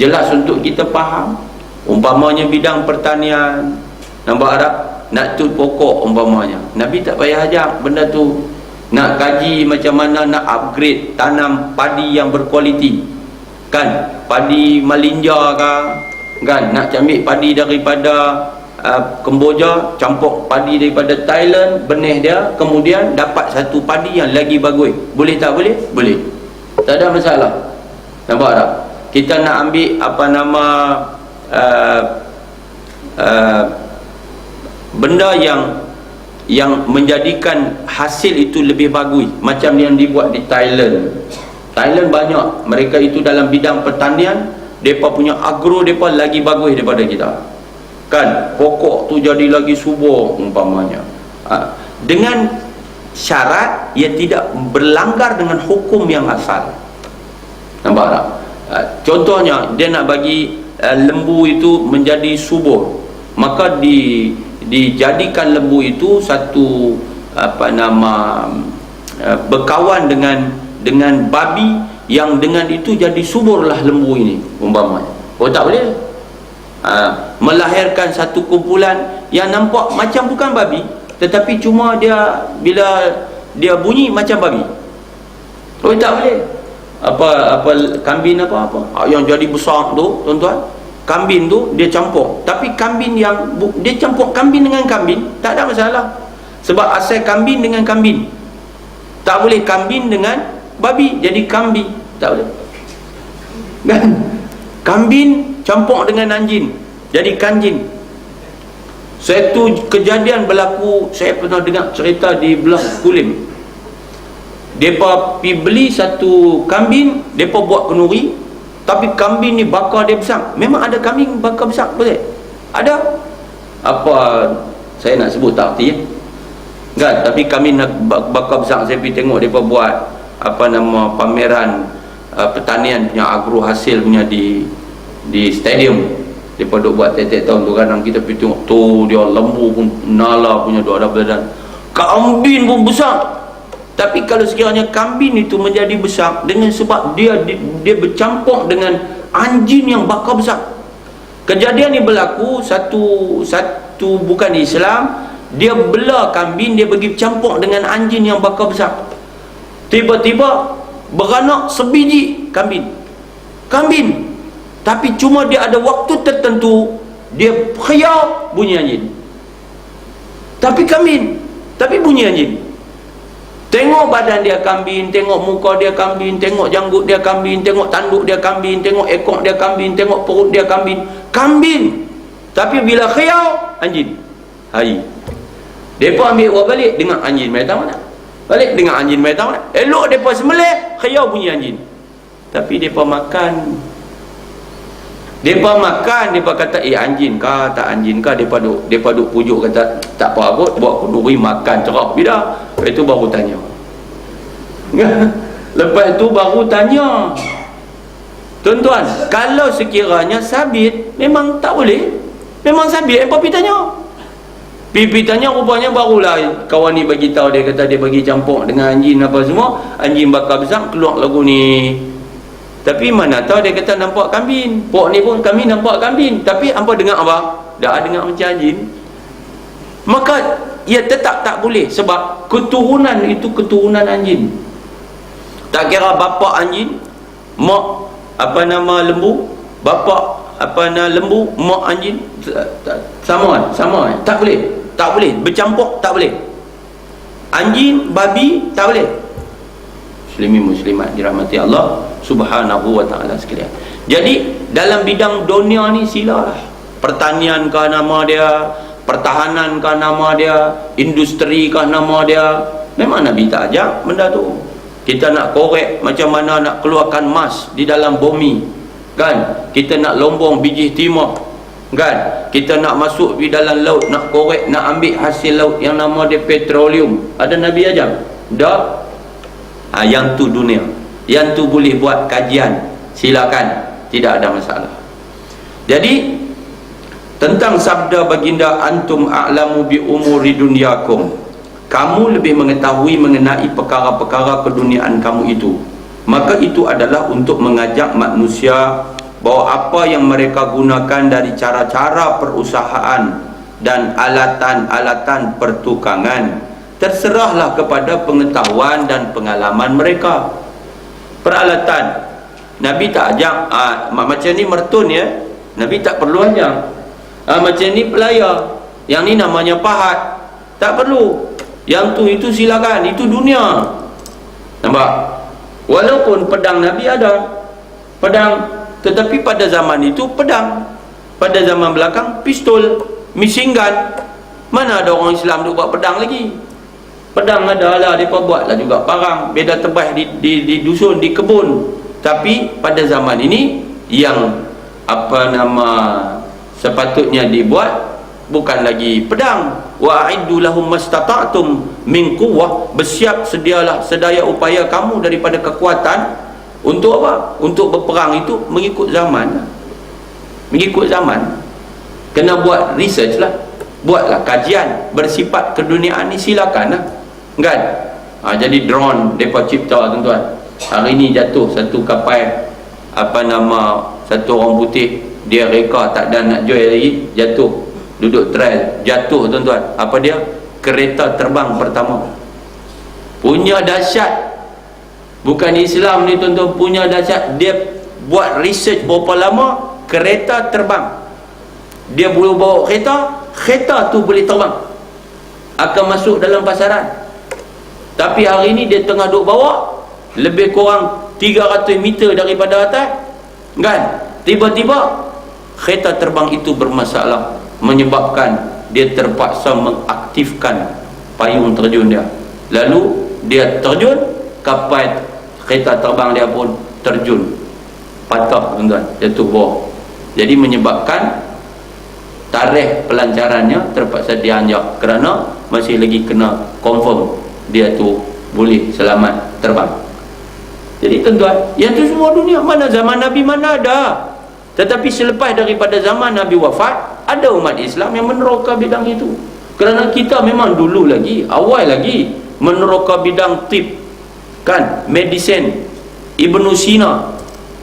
jelas untuk kita faham, umpamanya bidang pertanian, nampak tak? Nak tu pokok umpamanya, Nabi tak payah ajak benda tu. Nak kaji macam mana nak upgrade tanam padi yang berkualiti, kan? Padi Malinja kan? Nak ambil padi daripada Kemboja, campur padi daripada Thailand, benih dia, kemudian dapat satu padi yang lagi bagus. Boleh tak boleh? Boleh. Tak ada masalah. Nampak tak? Kita nak ambil benda yang menjadikan hasil itu lebih bagus, macam yang dibuat di Thailand. Thailand banyak, mereka itu dalam bidang pertanian, mereka punya agro mereka lagi bagus daripada kita, kan? Pokok tu jadi lagi subur umpamanya, dengan syarat ia tidak berlanggar dengan hukum yang asal. Nampak tak? Contohnya dia nak bagi lembu itu menjadi subur, maka dijadikan lembu itu satu berkawan dengan babi, yang dengan itu jadi suburlah lembu ini umpamanya. Oh, tak boleh. Melahirkan satu kumpulan yang nampak macam bukan babi, tetapi cuma dia bila dia bunyi macam babi. Oh, tak boleh. Kambing yang jadi besar tu tuan-tuan, kambing tu dia campur, tapi kambing yang dia campur kambing dengan kambing tak ada masalah, sebab asal kambing dengan kambing. Tak boleh kambing dengan babi jadi kambing, tak boleh kan. Kambing campur dengan anjing jadi kanjing. Satu kejadian berlaku, saya pernah dengar cerita di belah Kulim. Mereka pergi beli satu kambing, mereka buat kenduri, tapi kambing ni bakar dia besar. Memang ada kambing bakar besar, betul? Ada. Saya nak sebut tak arti kan, tapi kambing nak bakar besar. Saya pergi tengok mereka buat pameran pertanian punya, agro hasil punya di stadium. Mereka duk buat tiap-tiap tahun tu, kadang kita pergi tengok tu, dia lembu pun nala punya duk ada badan, kambing pun besar. Tapi kalau sekiranya kambing itu menjadi besar dengan sebab dia bercampur dengan anjing yang bakar besar. Kejadian ni berlaku satu bukan Islam, dia belah kambing, dia bagi campur dengan anjing yang bakar besar. Tiba-tiba beranak sebiji kambing, tapi cuma dia ada waktu tertentu dia khiyar bunyi anjing, tapi kambing, tapi bunyi anjing. Tengok badan dia kambing, tengok muka dia kambing, tengok janggut dia kambing, tengok tanduk dia kambing, tengok ekor dia kambing, tengok perut dia kambing, tapi bila khiyar anjing. Hai, depa ambil buat balik dengan anjing mai tahu nak, balik dengan anjing mai tahu nak. Elok depa sembelih, khiyar bunyi anjing. Tapi depa makan, depa kata anjing kah tak anjing kah, depa duk pujuk kata tak apa kot, buat kenduri makan cerak bila. Lepas itu baru tanya. Lepas itu baru tanya. Tuan-tuan, kalau sekiranya sabit, memang tak boleh. Memang sabit, apa pergi tanya? Pergi tanya, rupanya barulah kawan ni bagi tahu, dia kata dia bagi campur dengan anjing apa semua, anjing bakar besar keluar lagu ni. Tapi mana tahu, dia kata nampak kambing. Pok ni pun kami nampak kambing, tapi hampa dengar apa? Dah dengar macam anjing. Maka ia tetap tak boleh, sebab keturunan itu keturunan anjing. Tak kira bapa anjing, mak lembu, bapa lembu, mak anjing, sama. Tak boleh bercampur, tak boleh. Anjing, babi tak boleh. Muslimin muslimat dirahmati Allah Subhanahu wa ta'ala sekalian. Jadi dalam bidang dunia ni silalah. Pertanian kah nama dia, pertahanan kah nama dia, industri kah nama dia. Memang Nabi tak ajak benda tu. Kita nak korek macam mana nak keluarkan emas di dalam bumi, kan? Kita nak lombong biji timah, kan? Kita nak masuk di dalam laut, nak korek, nak ambil hasil laut yang nama dia petroleum. Ada Nabi ajak? Tak. Yang tu dunia, yang tu boleh buat kajian, silakan, tidak ada masalah. Jadi tentang sabda baginda, antum a'lamu bi umuri dunyakum, kamu lebih mengetahui mengenai perkara-perkara keduniaan kamu itu. Maka itu adalah untuk mengajak manusia bahawa apa yang mereka gunakan dari cara-cara perusahaan dan alatan-alatan pertukangan, terserahlah kepada pengetahuan dan pengalaman mereka. Peralatan Nabi tak ajak macam ni mertun ya, Nabi tak perlu ajak. Macam ni pelayar, yang ni namanya pahat, tak perlu. Yang tu itu silakan, itu dunia. Nampak? Walaupun pedang Nabi ada pedang, tetapi pada zaman itu pedang, pada zaman belakang pistol, machine gun. Mana ada orang Islam duk buat pedang lagi? Pedang ada lah, mereka buat lah juga parang, beda tebas di dusun, di kebun. Tapi pada zaman ini yang sepatutnya dibuat bukan lagi pedang. Wa a'iddu lahum mastata'tum min quwwah, bersiap sedialah sedaya upaya kamu daripada kekuatan, Untuk apa? Untuk berperang itu mengikut zaman. Mengikut zaman. Kena buat research lah, buatlah kajian bersifat keduniaan ni, silakan lah, kan? Jadi drone mereka cipta, tuan-tuan. Hari ni jatuh satu kapal, satu orang putih, dia reka tak ada nak jual lagi, jatuh, duduk trial, jatuh, tuan-tuan. Apa dia? Kereta terbang pertama. Punya dahsyat. Bukan Islam ni, tuan-tuan, punya dahsyat. Dia buat research berapa lama, kereta terbang. Dia boleh bawa kereta tu boleh terbang, akan masuk dalam pasaran. Tapi hari ni dia tengah duk bawa lebih kurang 300 meter daripada atas, kan? Tiba-tiba kereta terbang itu bermasalah, menyebabkan dia terpaksa mengaktifkan payung terjun dia. Lalu dia terjun, kapal kereta terbang dia pun terjun, patah, tuan-tuan, jatuh bawah. Jadi menyebabkan tarikh pelancarannya terpaksa dianjak kerana masih lagi kena confirm dia tu boleh selamat terbang. Jadi tuan-tuan, yang tu semua dunia, mana zaman Nabi mana ada. Tetapi selepas daripada zaman Nabi wafat, ada umat Islam yang meneroka bidang itu. Kerana kita memang dulu lagi, awal lagi meneroka bidang tib, kan, medicine. Ibnu Sina,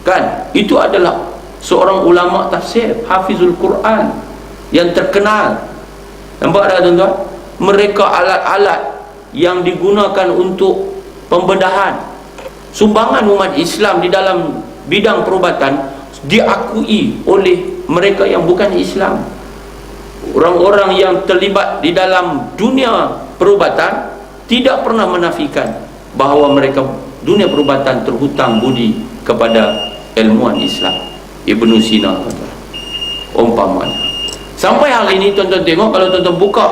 kan, itu adalah seorang ulama tafsir, hafizul Quran yang terkenal. Nampak tak, tuan-tuan? Mereka alat-alat yang digunakan untuk pembedahan, sumbangan umat Islam di dalam bidang perubatan diakui oleh mereka yang bukan Islam. Orang-orang yang terlibat di dalam dunia perubatan tidak pernah menafikan bahawa mereka dunia perubatan terhutang budi kepada ilmuwan Islam. Ibnu Sina kata, umpamanya. Sampai hari ini, tuan-tuan tengok, kalau tuan-tuan buka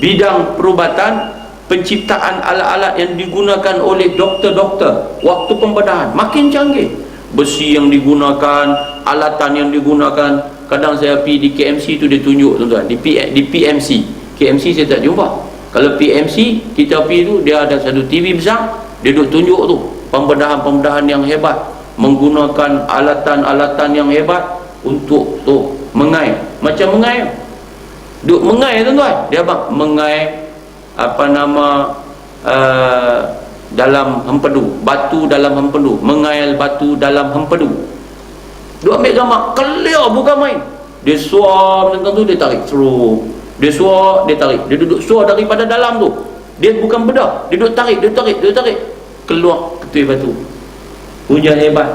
bidang perubatan, penciptaan alat-alat yang digunakan oleh doktor-doktor waktu pembedahan makin canggih. Besi yang digunakan, alatan yang digunakan. Kadang saya pergi di KMC tu dia tunjuk, tuan-tuan, di PMC. KMC saya tak jumpa. Kalau PMC kita pergi tu, dia ada satu TV besar, dia duk tunjuk tu pembedahan-pembedahan yang hebat, menggunakan alatan-alatan yang hebat untuk tu mengai, macam mengai, duk mengai, tuan-tuan. Dia abang mengai dalam hempedu, batu dalam hempedu, mengail batu dalam hempedu. Dia ambil gambar clear, bukan main. Dia suar macam tu, dia tarik seru, dia suar, dia tarik, dia duduk suar daripada dalam tu, dia bukan bedah, dia duduk tarik, dia tarik, keluar ketui batu. Punya hebat.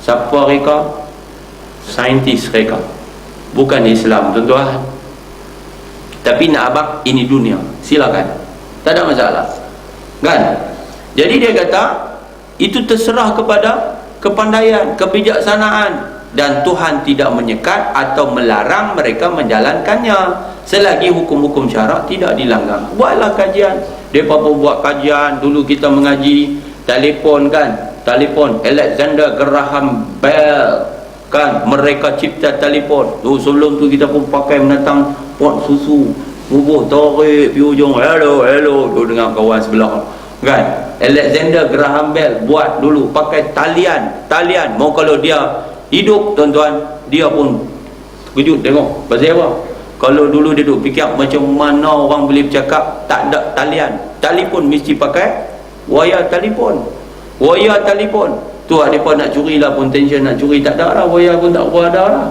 Siapa reka? Saintis reka, bukan Islam, tuan-tuan. Tapi nak abang, ini dunia, silakan, tak ada masalah, kan? Jadi dia kata itu terserah kepada kepandaian, kebijaksanaan, dan Tuhan tidak menyekat atau melarang mereka menjalankannya selagi hukum-hukum syarak tidak dilanggar. Buatlah kajian. Mereka pun buat kajian. Dulu kita mengaji telefon, kan, telefon Alexander Graham Bell, kan, mereka cipta telefon tu. Sebelum tu kita pun pakai menatang pot susu, bubuh tarik di ujung, hello tu dengan kawan sebelah, kan. Alexander Graham Bell buat dulu pakai talian. Mau kalau dia hidup, tuan-tuan, dia pun kejut tengok pasal apa. Kalau dulu dia duk fikir macam mana orang boleh bercakap tak ada talian, telefon mesti pakai wayar telefon. Tu mereka nak curi lah pun, tension nak curi tak ada lah, wayar pun tak ada lah.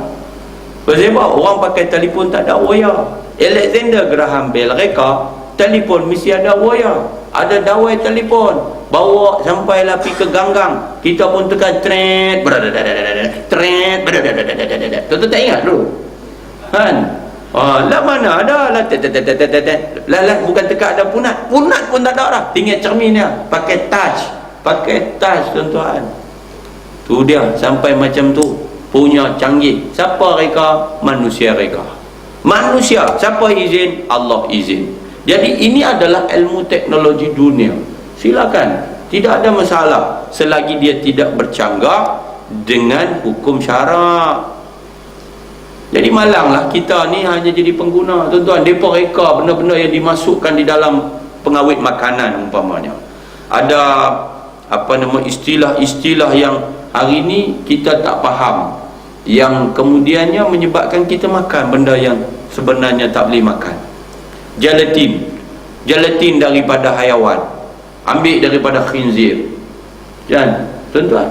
Pasal apa? Orang pakai telefon tak ada wayar. Alexander Graham Bell reka telefon mesti ada wayar, ada dawai telefon, bawa sampailah pergi ke ganggang, kita pun tekan tret, tuan-tuan tak ingat dulu, kan? Lah mana ada lah, bukan tekan ada punat pun tak ada lah, tinggal cermin dia, pakai touch, tuan-tuan. Tu dia sampai macam tu, punya canggih. Siapa reka? Manusia reka. Manusia, siapa izin? Allah izin. Jadi ini adalah ilmu teknologi dunia, silakan, tidak ada masalah selagi dia tidak bercanggah dengan hukum syarak. Jadi malanglah kita ni hanya jadi pengguna, tuan-tuan. Mereka reka benda-benda yang dimasukkan di dalam pengawet makanan, umpamanya ada istilah-istilah yang hari ni kita tak faham, yang kemudiannya menyebabkan kita makan benda yang sebenarnya tak boleh makan. Gelatin daripada haiwan, ambil daripada khinzir, kan tuan-tuan.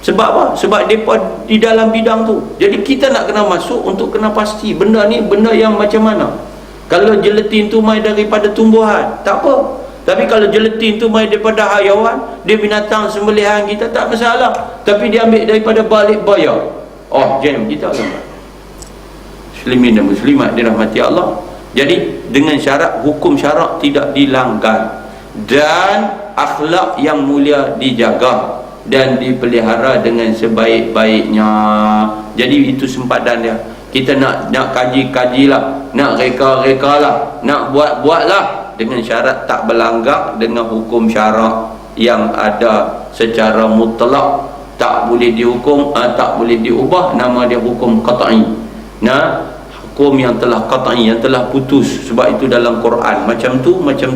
Sebab apa? Sebab mereka di dalam bidang tu. Jadi kita nak kena masuk untuk kena pasti benda ni benda yang macam mana. Kalau gelatin tu mai daripada tumbuhan, tak apa. Tapi kalau gelatin tu mai daripada haiwan, dia binatang sembelihan kita, tak masalah. Tapi dia ambil daripada balik bayar, oh jangan kita tuan-tuan. Muslimin dan muslimat dirahmati Allah. Jadi dengan syarat hukum syarak tidak dilanggar dan akhlak yang mulia dijaga dan dipelihara dengan sebaik-baiknya. Jadi itu sempadan dia. Kita nak kaji-kajilah, nak reka-rekalah, nak buat-buatlah dengan syarat tak berlanggar dengan hukum syarak yang ada secara mutlak, tak boleh dihukum, tak boleh diubah. Nama dia hukum qat'i. Nah, hukum yang telah qat'i, yang telah putus. Sebab itu dalam Quran macam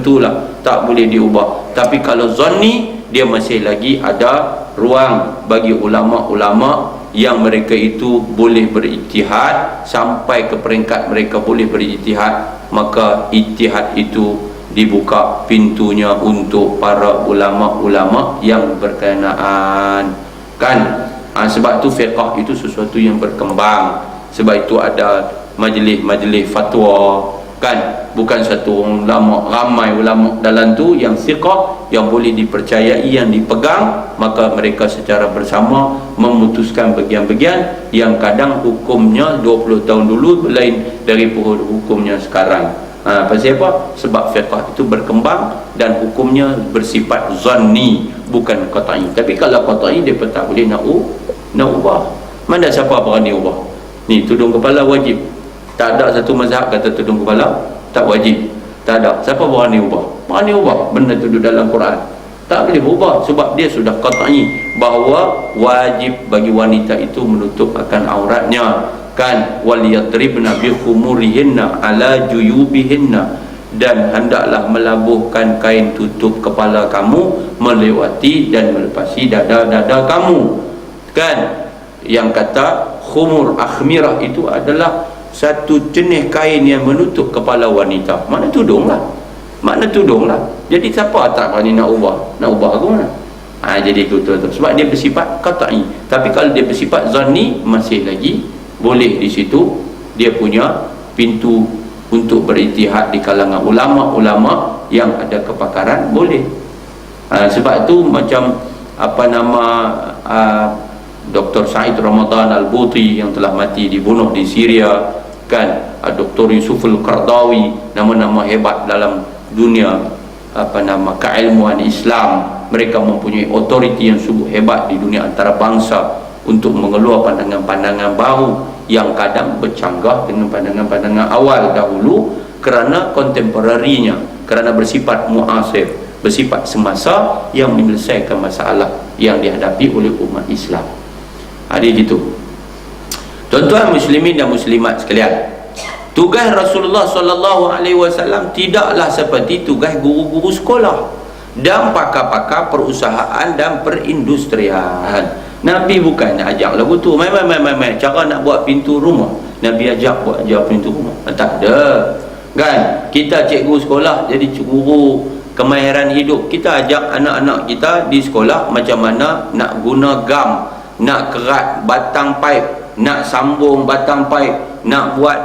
tu lah, tak boleh diubah. Tapi kalau zanni, dia masih lagi ada ruang bagi ulama-ulama yang mereka itu boleh berijtihad sampai ke peringkat mereka boleh berijtihad. Maka ijtihad itu dibuka pintunya untuk para ulama-ulama yang berkenaan, kan? Sebab tu fiqh itu sesuatu yang berkembang. Sebab itu ada majlis-majlis fatwa, kan? Bukan satu ulama, ramai ulama dalam tu yang thiqah, yang boleh dipercayai, yang dipegang. Maka mereka secara bersama memutuskan bagian-bagian yang kadang hukumnya 20 tahun dulu lain daripada hukumnya sekarang. Pasal apa? Sebab fiqh itu berkembang dan hukumnya bersifat zanni, bukan qat'i. Tapi kalau qat'i, dia pun tak boleh nak ubah. Mana siapa berani ubah? Ni tudung kepala wajib. Tak ada satu mazhab kata tudung kepala tak wajib. Tak ada. Siapa berani ubah? Berani ubah benda tu dalam Quran. Tak boleh ubah sebab dia sudah qat'i bahawa wajib bagi wanita itu menutup akan auratnya, kan? Wal yadribna bi khumurihinna ala juyubihinna, dan hendaklah melabuhkan kain tutup kepala kamu melewati dan melepasi dada-dada kamu, kan? Yang kata khumur akhmirah itu adalah satu jenis kain yang menutup kepala wanita. Mana tudunglah. Jadi siapa tak berani nak ubah? Nak ubah ke mana? Jadi itu tuan-tuan. Sebab dia bersifat qat'i. Tapi kalau dia bersifat zanni, masih lagi boleh di situ. Dia punya pintu untuk berijtihad di kalangan ulama-ulama yang ada kepakaran, boleh. Sebab itu macam Dr. Said Ramadan Al-Buti yang telah mati dibunuh di Syria, kan? Dr. Yusuf Al-Qardawi, nama-nama hebat dalam dunia keilmuan Islam. Mereka mempunyai otoriti yang sungguh hebat di dunia antarabangsa untuk mengeluar pandangan-pandangan baru yang kadang bercanggah dengan pandangan-pandangan awal dahulu kerana kontemporarinya, kerana bersifat muasir, bersifat semasa yang menyelesaikan masalah yang dihadapi oleh umat Islam. Jadi gitu. Tuan-tuan muslimin dan muslimat sekalian, tugas Rasulullah SAW tidaklah seperti tugas guru-guru sekolah dan pakar-pakar perusahaan dan perindustrian. Nabi bukan nak ajak lagu tu main cara nak buat pintu rumah. Nabi ajak buat pintu rumah. Tak ada, kan? Kita cikgu sekolah, jadi guru kemahiran hidup. Kita ajak anak-anak kita di sekolah macam mana nak guna gam, nak kerat batang paip, nak sambung batang paip, nak buat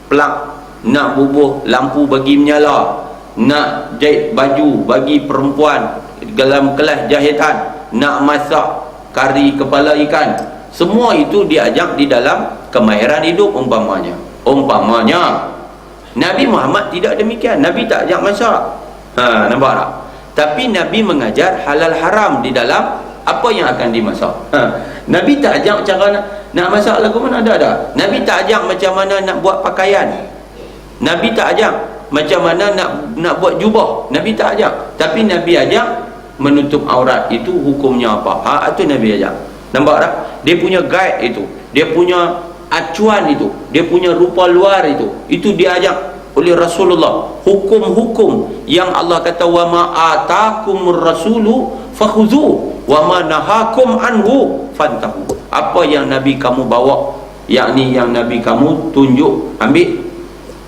plug, nak bubuh lampu bagi menyala, nak jahit baju bagi perempuan dalam kelas jahitan, nak masak kari kepala ikan. Semua itu diajak di dalam kemahiran hidup umpamanya. Nabi Muhammad tidak demikian. Nabi tak ajak masak. Nampak tak? Tapi Nabi mengajar halal haram di dalam apa yang akan dimasak. Nabi tak ajak cara nak masak lagu mana ada. Nabi tak ajak macam mana nak buat pakaian. Nabi tak ajak macam mana nak buat jubah. Nabi tak ajak. Tapi Nabi ajak menutup aurat itu hukumnya apa? Itu Nabi ajak. Nampak tak? Dia punya guide itu, dia punya acuan itu, dia punya rupa luar itu dia ajak oleh Rasulullah. Hukum-hukum yang Allah kata wa ma atakumur rasulu fakhudhu wa ma nahakum anhu fantahu. Apa yang Nabi kamu bawa, yakni yang Nabi kamu tunjuk, ambil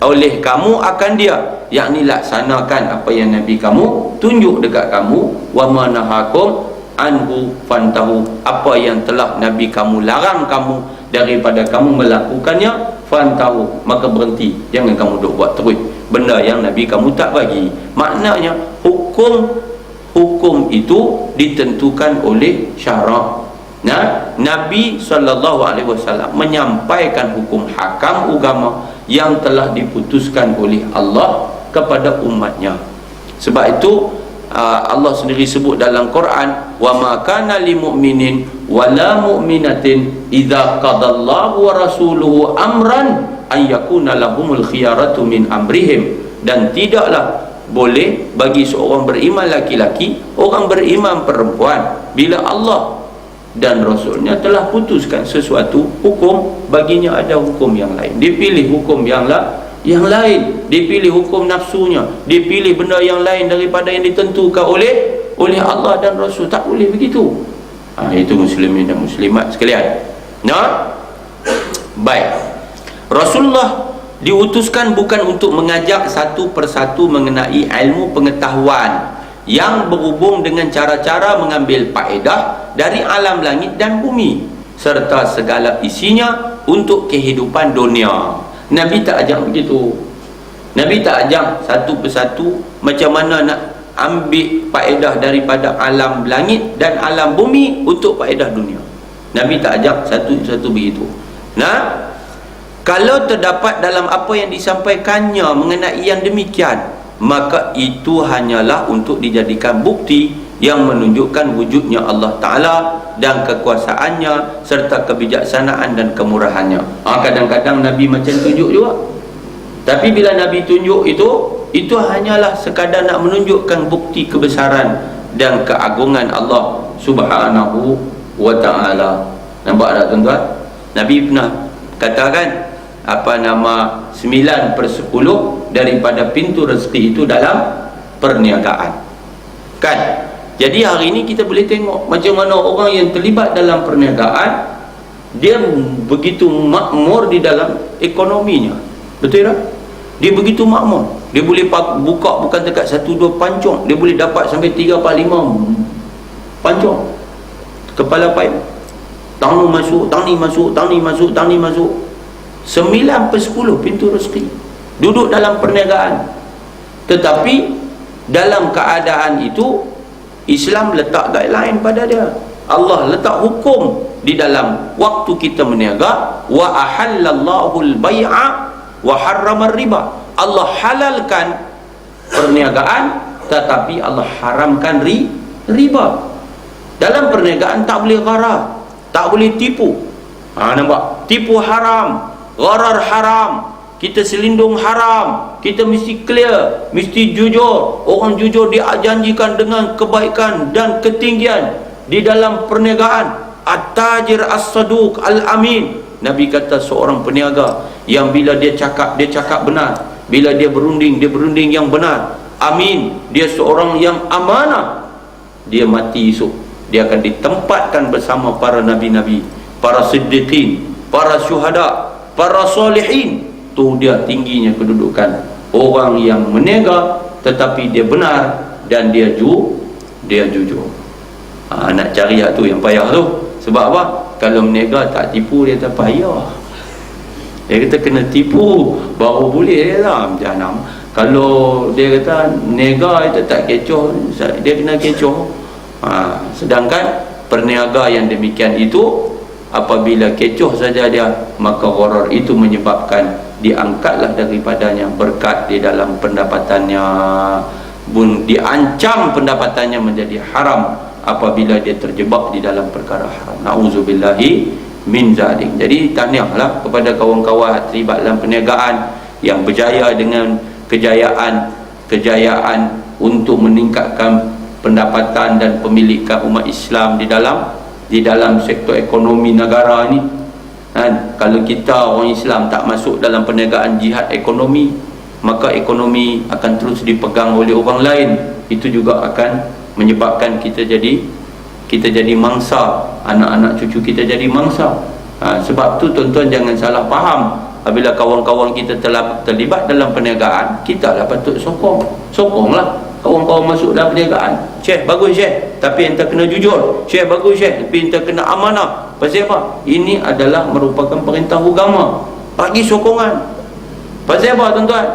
oleh kamu akan dia, yakni laksanakan apa yang Nabi kamu tunjuk dekat kamu. Wa ma nahakum anhu fantahu, apa yang telah Nabi kamu larang kamu daripada kamu melakukannya, fantahu, maka berhenti, jangan kamu duk buat terus benda yang Nabi kamu tak bagi. Maknanya hukum itu ditentukan oleh syarak. Nah, Nabi SAW menyampaikan hukum hakam agama yang telah diputuskan oleh Allah kepada umatnya. Sebab itu Allah sendiri sebut dalam Quran, wa ma kana lil mu'minin wala mu'minatin idza qadallahu wa rasuluhu amran an yakuna lahumul khiyaratu min amrihim. Dan tidaklah boleh bagi seorang beriman laki-laki, orang beriman perempuan, bila Allah dan Rasulnya telah putuskan sesuatu hukum, baginya ada hukum yang lain, dipilih hukum yang lain, dipilih hukum nafsunya, dipilih benda yang lain daripada yang ditentukan oleh Allah dan Rasul. Tak boleh begitu. Itu muslimin dan muslimat sekalian. Nah, baik, Rasulullah diutuskan bukan untuk mengajak satu persatu mengenai ilmu pengetahuan yang berhubung dengan cara-cara mengambil faedah dari alam langit dan bumi serta segala isinya untuk kehidupan dunia. Nabi tak ajak begitu. Nabi tak ajak satu persatu macam mana nak ambil faedah daripada alam langit dan alam bumi untuk faedah dunia. Nabi tak ajak satu-satu begitu. Nah, kalau terdapat dalam apa yang disampaikannya mengenai yang demikian, maka itu hanyalah untuk dijadikan bukti yang menunjukkan wujudnya Allah Ta'ala dan kekuasaannya serta kebijaksanaan dan kemurahannya. Kadang-kadang Nabi macam tunjuk juga, tapi bila Nabi tunjuk itu hanyalah sekadar nak menunjukkan bukti kebesaran dan keagungan Allah Subhanahu wa Ta'ala. Nampak tak tuan-tuan? Nabi pernah katakan 9/10 daripada pintu rezeki itu dalam perniagaan, kan? Jadi hari ini kita boleh tengok macam mana orang yang terlibat dalam perniagaan, dia begitu makmur di dalam ekonominya. Betul tak? Dia begitu makmur. Dia boleh buka bukan dekat 1-2 pancung, dia boleh dapat sampai 3-5 pancung. Kepala paip, tang ni masuk, tang ni masuk, tang ni masuk, tang ni masuk. 9/10 pintu rezeki duduk dalam perniagaan. Tetapi dalam keadaan itu Islam letak guideline pada dia. Allah letak hukum di dalam waktu kita berniaga. Wa ahallallahu al-bai'a wa harrama riba. Allah halalkan perniagaan, tetapi Allah haramkan riba. Dalam perniagaan tak boleh gharar, tak boleh tipu. Nampak? Tipu haram, gharar haram, kita selindung haram, kita mesti clear, mesti jujur. Orang jujur dia janjikan dengan kebaikan dan ketinggian di dalam perniagaan. At-tajir as-saduq al-amin. Nabi kata seorang peniaga yang bila dia cakap benar, bila dia berunding yang benar. Amin, dia seorang yang amanah. Dia mati esok, dia akan ditempatkan bersama para nabi-nabi, para siddiqin, para syuhada, para solihin. Tu dia tingginya kedudukan orang yang meniaga tetapi dia benar dan dia jujur. Nak cari tu yang payah tu. Sebab apa? Kalau meniaga tak tipu, dia tak payah. Dia kata kena tipu baru boleh dia dalam jahanam. Kalau dia kata niaga itu tak kecoh, dia kena kecoh. Sedangkan perniaga yang demikian itu, apabila kecoh saja dia, maka gharar itu menyebabkan diangkatlah daripadanya berkat di dalam pendapatannya, diancam pendapatannya menjadi haram apabila dia terjebak di dalam perkara haram. Nauzubillahi min zalik. Jadi tahniahlah kepada kawan-kawan terlibat dalam perniagaan yang berjaya dengan kejayaan untuk meningkatkan pendapatan dan pemilikan umat Islam di dalam sektor ekonomi negara ini. Kalau kita orang Islam tak masuk dalam perniagaan jihad ekonomi, maka ekonomi akan terus dipegang oleh orang lain. Itu juga akan menyebabkan kita jadi mangsa, anak-anak cucu kita jadi mangsa. Sebab tu tuan-tuan jangan salah faham. Apabila kawan-kawan kita telah terlibat dalam perniagaan, kita lah patut sokonglah kawan-kawan masuk dalam perniagaan. Syekh, bagus Syekh, tapi ente kena jujur. Syekh, bagus Syekh, tapi ente kena amanah. Pasal apa? Ini adalah merupakan perintah agama. Bagi sokongan. Pasal apa tuan-tuan?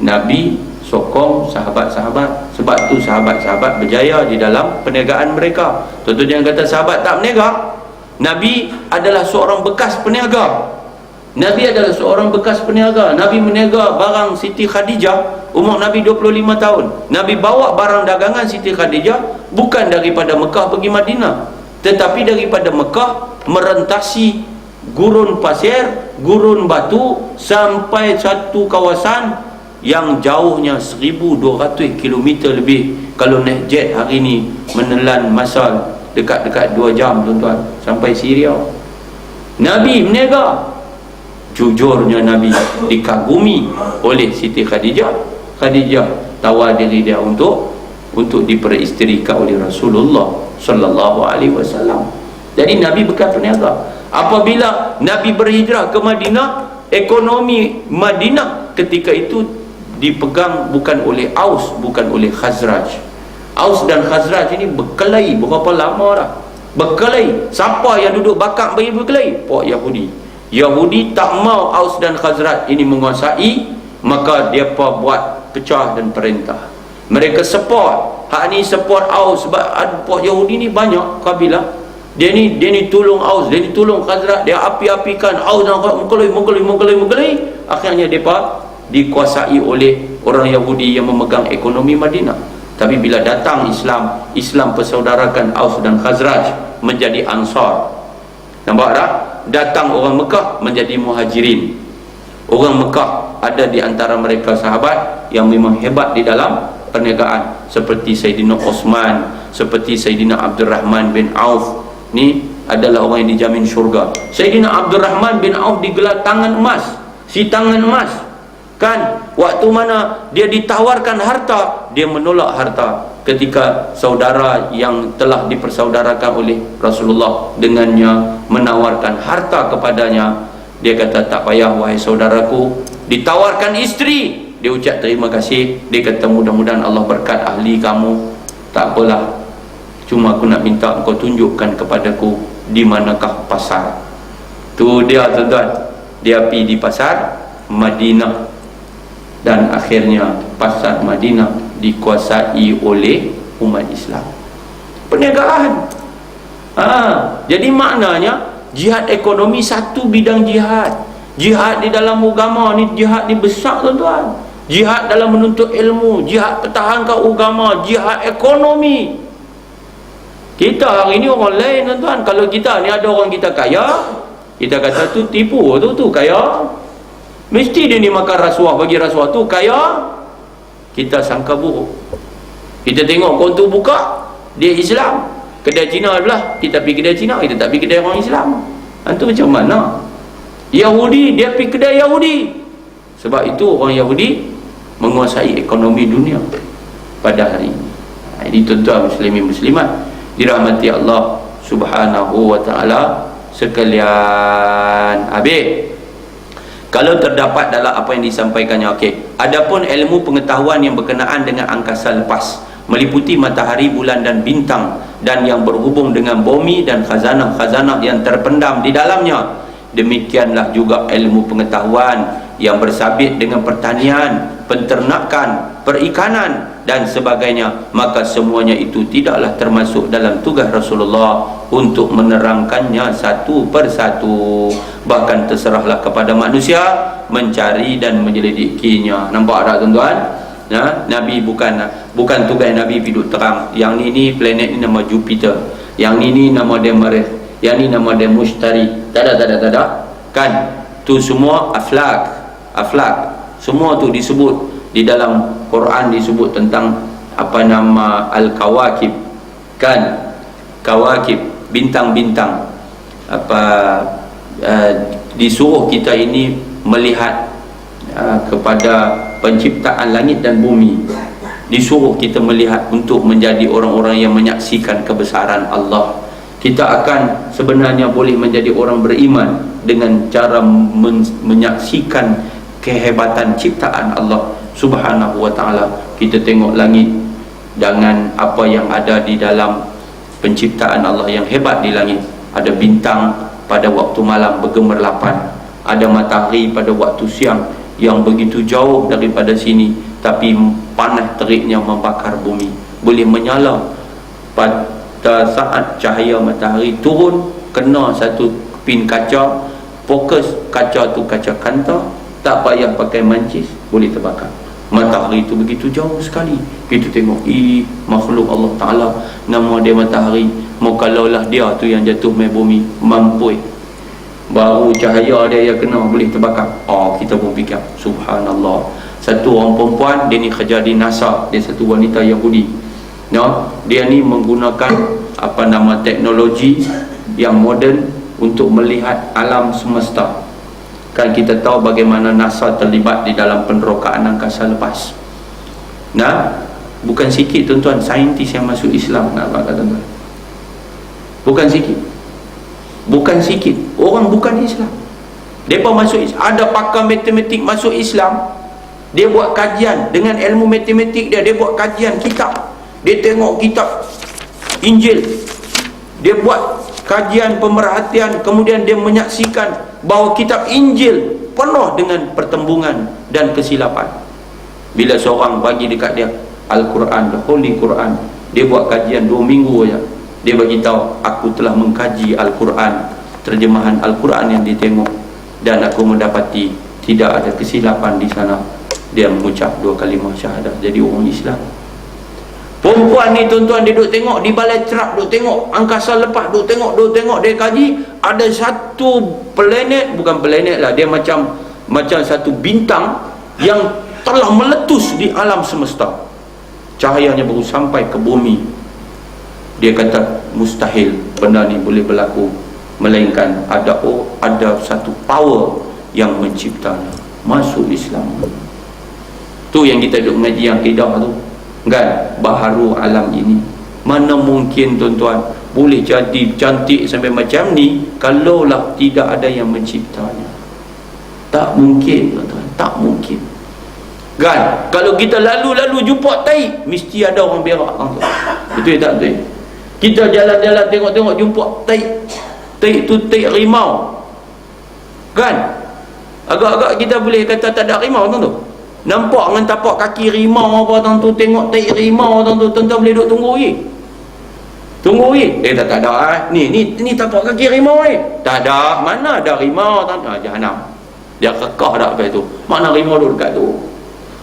Nabi sokong sahabat-sahabat. Sebab tu sahabat-sahabat berjaya di dalam perniagaan mereka. Tuan-tuan jangan kata sahabat tak berniaga. Nabi adalah seorang bekas peniaga. Nabi adalah seorang bekas peniaga. Nabi meniaga barang Siti Khadijah. Umur Nabi 25 tahun. Nabi bawa barang dagangan Siti Khadijah bukan daripada Mekah pergi Madinah, tetapi daripada Mekah merentasi gurun pasir, gurun batu, sampai satu kawasan yang jauhnya 1200 km lebih. Kalau naik jet hari ni menelan masa dekat-dekat 2 jam tuan-tuan, sampai Syria. Nabi meniaga. Jujurnya Nabi dikagumi oleh Siti Khadijah. Khadijah tawar diri dia untuk diperistrikan oleh Rasulullah sallallahu alaihi wasallam. Jadi Nabi bekas peniaga. Apabila Nabi berhijrah ke Madinah, ekonomi Madinah ketika itu dipegang bukan oleh Aus, bukan oleh Khazraj. Aus dan Khazraj ini berkelahi berapa lama dah. Berkelahi. Siapa yang duduk bakar bagi berkelahi? Puak Yahudi. Yahudi tak mau Aus dan Khazraj ini menguasai, maka dia buat pecah dan perintah. Mereka support. Hak ni support Aus sebab puak Yahudi ni banyak kabilah. Dia ni tolong Aus, dia ni tolong Khazraj, dia api-apikan Aus dan Khazraj. Akhirnya depa dikuasai oleh orang Yahudi yang memegang ekonomi Madinah. Tapi bila datang Islam persaudarakan Aus dan Khazraj menjadi Ansar. Nampak tak? Datang orang Mekah menjadi Muhajirin. Orang Mekah ada di antara mereka sahabat yang memang hebat di dalam perniagaan, seperti Sayyidina Osman, seperti Sayyidina Abdurrahman bin Auf. Ni adalah orang yang dijamin syurga. Sayyidina Abdurrahman bin Auf digelar tangan emas, si tangan emas. Kan waktu mana dia ditawarkan harta, dia menolak harta. Ketika saudara yang telah dipersaudarakan oleh Rasulullah dengannya menawarkan harta kepadanya, dia kata, tak payah wahai saudaraku. Ditawarkan isteri, dia ucap terima kasih. Dia kata, mudah-mudahan Allah berkat ahli kamu. Tak apalah, cuma aku nak minta engkau tunjukkan kepadaku di manakah pasar. Tu dia tuan-tuan, dia pergi di pasar Madinah. Dan akhirnya pasar Madinah dikuasai oleh umat Islam. Perniagaan. Jadi maknanya jihad ekonomi satu bidang jihad. Jihad di dalam agama ni, jihad ni besar tuan-tuan. Jihad dalam menuntut ilmu, jihad pertahankan agama, jihad ekonomi. Kita hari ni orang lain tuan-tuan. Kalau kita ni ada orang kita kaya, kita kata tu tipu, tu kaya. Mesti dia ni makan rasuah, bagi rasuah tu kaya. Kita sangka buruk. Kita tengok kontu buka, dia Islam. Kedai Cina belah, kita pergi kedai Cina, kita tak pergi kedai orang Islam. Itu macam mana? Yahudi, dia pergi kedai Yahudi. Sebab itu orang Yahudi menguasai ekonomi dunia pada hari ini. Jadi tuan-tuan muslimin muslimat dirahmati Allah Subhanahu wa taala sekalian. Habis. Kalau terdapat dalam apa yang disampaikannya, okey. Adapun ilmu pengetahuan yang berkenaan dengan angkasa lepas, meliputi matahari, bulan dan bintang, dan yang berhubung dengan bumi dan khazanah-khazanah yang terpendam di dalamnya. Demikianlah juga ilmu pengetahuan yang bersabit dengan pertanian, penternakan, perikanan dan sebagainya. Maka semuanya itu tidaklah termasuk dalam tugas Rasulullah untuk menerangkannya satu persatu. Bahkan terserahlah kepada manusia mencari dan menyelidikinya. Nampak tak tuan-tuan? Nabi bukan tugas Nabi hidup terang. Yang ni planet ni nama Jupiter, yang ni nama dia Marikh, yang ni nama dia Mushtari. Tak ada. Kan? Tu semua aflak. Semua tu disebut di dalam Quran, disebut tentang apa nama al-kawakib. Kan? Kawakib, bintang-bintang. Disuruh kita ini melihat kepada penciptaan langit dan bumi. disuruh kita melihat untuk menjadi orang-orang yang menyaksikan kebesaran Allah. Kita akan sebenarnya boleh menjadi orang beriman dengan cara menyaksikan kehebatan ciptaan Allah Subhanahu wa ta'ala. Kita tengok langit dengan apa yang ada di dalam penciptaan Allah yang hebat di langit. Ada bintang pada waktu malam bergemerlapan, ada matahari pada waktu siang yang begitu jauh daripada sini, tapi panas teriknya membakar bumi, boleh menyala pada saat cahaya matahari turun kena satu pin kaca, fokus kaca tu kaca kanta, tak payah pakai mancis, boleh terbakar. Matahari itu begitu jauh sekali. Kita tengok, makhluk Allah Ta'ala, nama dia matahari. Mau kalaulah dia tu yang jatuh main bumi, mampu baru cahaya dia yang kena boleh terbakar. Kita pun fikir, subhanallah. Satu orang perempuan, dia ni kerja di NASA, dia satu wanita Yahudi. Dia ni menggunakan teknologi yang moden untuk melihat alam semesta. Kan kita tahu bagaimana NASA terlibat di dalam penerokaan angkasa lepas. Bukan sikit tuan-tuan saintis yang masuk Islam, nak kata tuan-tuan. Bukan sikit. Bukan sikit. Orang bukan Islam, mereka masuk Islam. Ada pakar matematik masuk Islam, dia buat kajian dengan ilmu matematik dia buat kajian kitab. Dia tengok kitab Injil, dia buat kajian pemerhatian, kemudian dia menyaksikan bahawa kitab Injil penuh dengan pertembungan dan kesilapan. Bila seorang bagi dekat dia Al-Quran, the Holy Quran, dia buat kajian 2 minggu saja, dia bagi tahu, aku telah mengkaji Al-Quran, terjemahan Al-Quran yang dia tengok, dan aku mendapati tidak ada kesilapan di sana. Dia mengucap 2 kalimah syahadah, jadi orang Islam. Perempuan ni tuan-tuan, dia duduk tengok di balai trap, duduk tengok angkasa lepas, duduk tengok, dia kaji. Ada satu planet, bukan planet lah, dia macam satu bintang yang telah meletus di alam semesta. Cahayanya baru sampai ke bumi. Dia kata mustahil benda ni boleh berlaku, melainkan ada satu power yang menciptanya. Masuk Islam. Tu yang kita duduk mengaji akidah tu kan, baharu alam ini. Mana mungkin tuan-tuan boleh jadi cantik sampai macam ni kalaulah tidak ada yang menciptanya. Tak mungkin tuan-tuan, tak mungkin kan. Kalau kita lalu jumpa tai, mesti ada orang berak tuan-tuan. Betul tak betul? Kita jalan-jalan tengok jumpa tai itu tai rimau kan. Agak-agak kita boleh kata tak ada rimau tuan-tuan. Nampak dengan tapak kaki rimau apa tuan-tuan, tengok tai rimau tuan-tuan boleh duduk tunggu lagi. Tak ada ni tapak kaki rimau ni. Tak ada, mana ada rimau tuan-tuan. Jahanam. Dia kekah dak lepas tu. Mana rimau duduk dekat tu.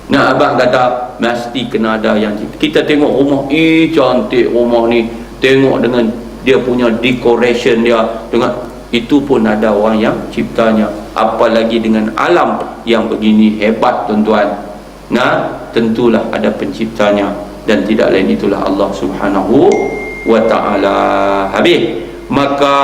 Nah, abang kata mesti kena ada yang kita tengok rumah, cantik rumah ni. Tengok dengan dia punya decoration dia, dengan itu pun ada orang yang ciptanya. Apalagi dengan alam yang begini hebat tuan-tuan. Tentulah ada penciptanya, dan tidak lain itulah Allah Subhanahu wa ta'ala. Habis. Maka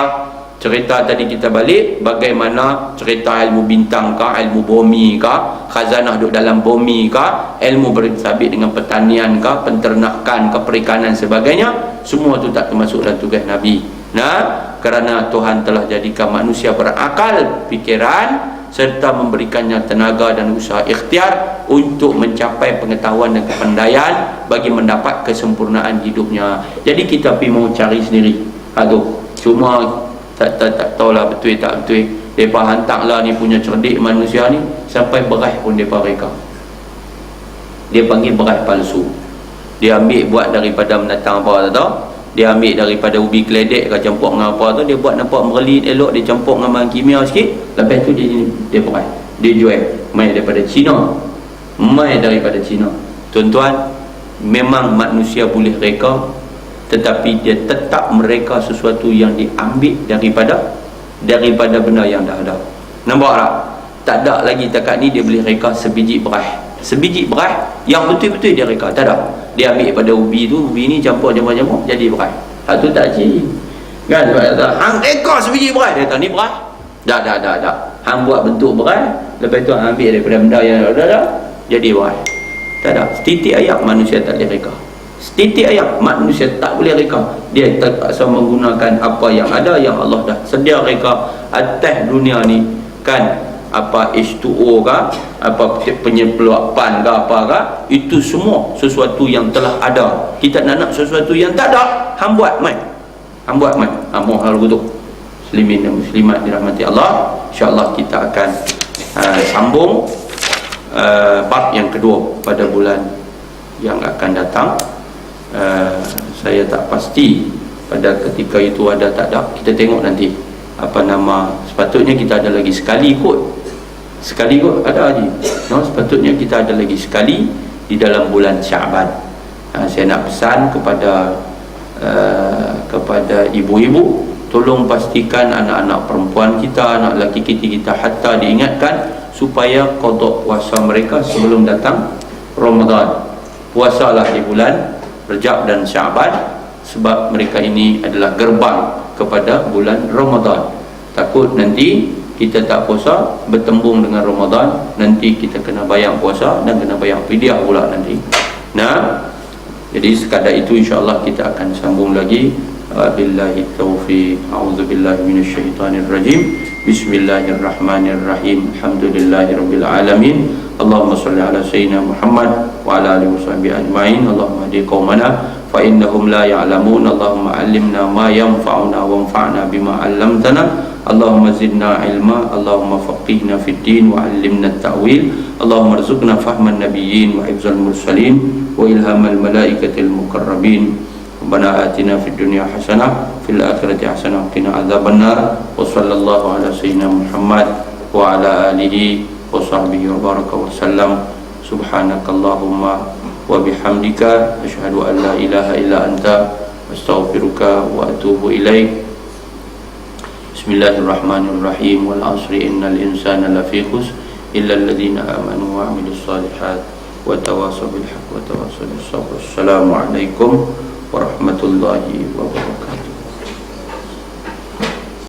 cerita tadi kita balik, bagaimana cerita ilmu bintang kah, ilmu bumi kah, khazanah duduk dalam bumi kah, ilmu bersabit dengan pertanian kah, penternakan kah, perikanan sebagainya, semua tu tak termasuk dalam tugas Nabi. Kerana Tuhan telah jadikan manusia berakal, fikiran, serta memberikannya tenaga dan usaha ikhtiar untuk mencapai pengetahuan dan kepandaian bagi mendapat kesempurnaan hidupnya. Jadi kita pergi mau cari sendiri. Cuma tak tahulah betul tak betul. Mereka hantarlah ni punya cerdik manusia ni, sampai beras pun mereka reka. Dia panggil beras palsu. Dia ambil buat daripada menatang apa tahu. Dia ambil daripada ubi keledek ke, campur dengan apa tu, dia buat nampak merelin elok, dia campur dengan bahan kimia sikit, lepas tu dia beras, dia jual mai daripada Cina. Tuan-tuan, memang manusia boleh reka, tetapi dia tetap mereka sesuatu yang diambil daripada benda yang dah ada. Nampak tak? Tak ada lagi takat ni dia boleh reka sebiji beras yang betul-betul dia reka. Tak ada. Dia ambil pada ubi tu, ubi ni campur jadi beras. Hak tu tak ciri kan. Sebab kata hang reka sebiji beras, dia kata ni beras. Tak. Hang buat bentuk beras, lepas tu hang ambil daripada benda yang ada jadi beras. Tak ada. Setitik air manusia tak boleh reka. Setitik air manusia tak boleh reka. Dia terpaksa menggunakan apa yang ada, yang Allah dah sedia reka atas dunia ni, kan, apa H2O ke, apa penyeluapan ke, apa ke, itu semua sesuatu yang telah ada. Kita nak sesuatu yang tak ada, hang buat mai. Hang buat mai. Mohon hal tu. Muslimin dan muslimat dirahmati Allah. InsyaAllah kita akan sambung bab yang kedua pada bulan yang akan datang. Saya tak pasti pada ketika itu ada tak ada, kita tengok nanti apa nama. Sepatutnya kita ada lagi sekali kot ada je, no? Sepatutnya kita ada lagi sekali di dalam bulan Syaban. Saya nak pesan kepada ibu-ibu, tolong pastikan anak-anak perempuan kita, anak lelaki kita hatta diingatkan supaya qada puasa mereka sebelum datang Ramadan. Puasalah di bulan Rajab dan Syaban, sebab mereka ini adalah gerbang kepada bulan Ramadan. Takut nanti kita tak puasa bertembung dengan Ramadan, nanti kita kena bayar puasa dan kena bayar fidyah pula nanti. Nah, jadi sekadar itu insya-Allah kita akan sambung lagi. Billahi taufiq. A'udzubillahi minasyaitonirrajim. Bismillahirrahmanirrahim. Alhamdulillahirabbil alamin. Allahumma shalli ala sayyidina Muhammad wa ala alihi washabbihi ajmain. Allahumma hdi qaumana fa innahum la ya'lamun. Allahumma 'allimna ma yanfa'una wanfa'na bima 'allamtana. Allahumma zidna ilma. Allahumma faqihna fid din wa 'allimna at-ta'wil. Allahumma arzuqna fahman nabiyyin wa hifzal mursalin wa ilhamal malaikatil muqarrabin. Rabbana atina fid dunya hasanah fil akhirati hasanah wa qina adzabannar. Wa sallallahu ala sayyidina Muhammad wa ala alihi wa sahbihi wa baraka wa sallam. Subhanakallahumma wa bihamdika asyhadu an la ilaha illa anta astaghfiruka wa atubu ilaik. Bismillahirrahmanirrahim. Wal 'asri innal insana lafi khusr illa alladhina amanu wa 'amilus shalihat wa tawassaw bil haqqi wa tawassaw bis sabr. Assalamualaikum warahmatullahi wabarakatuh.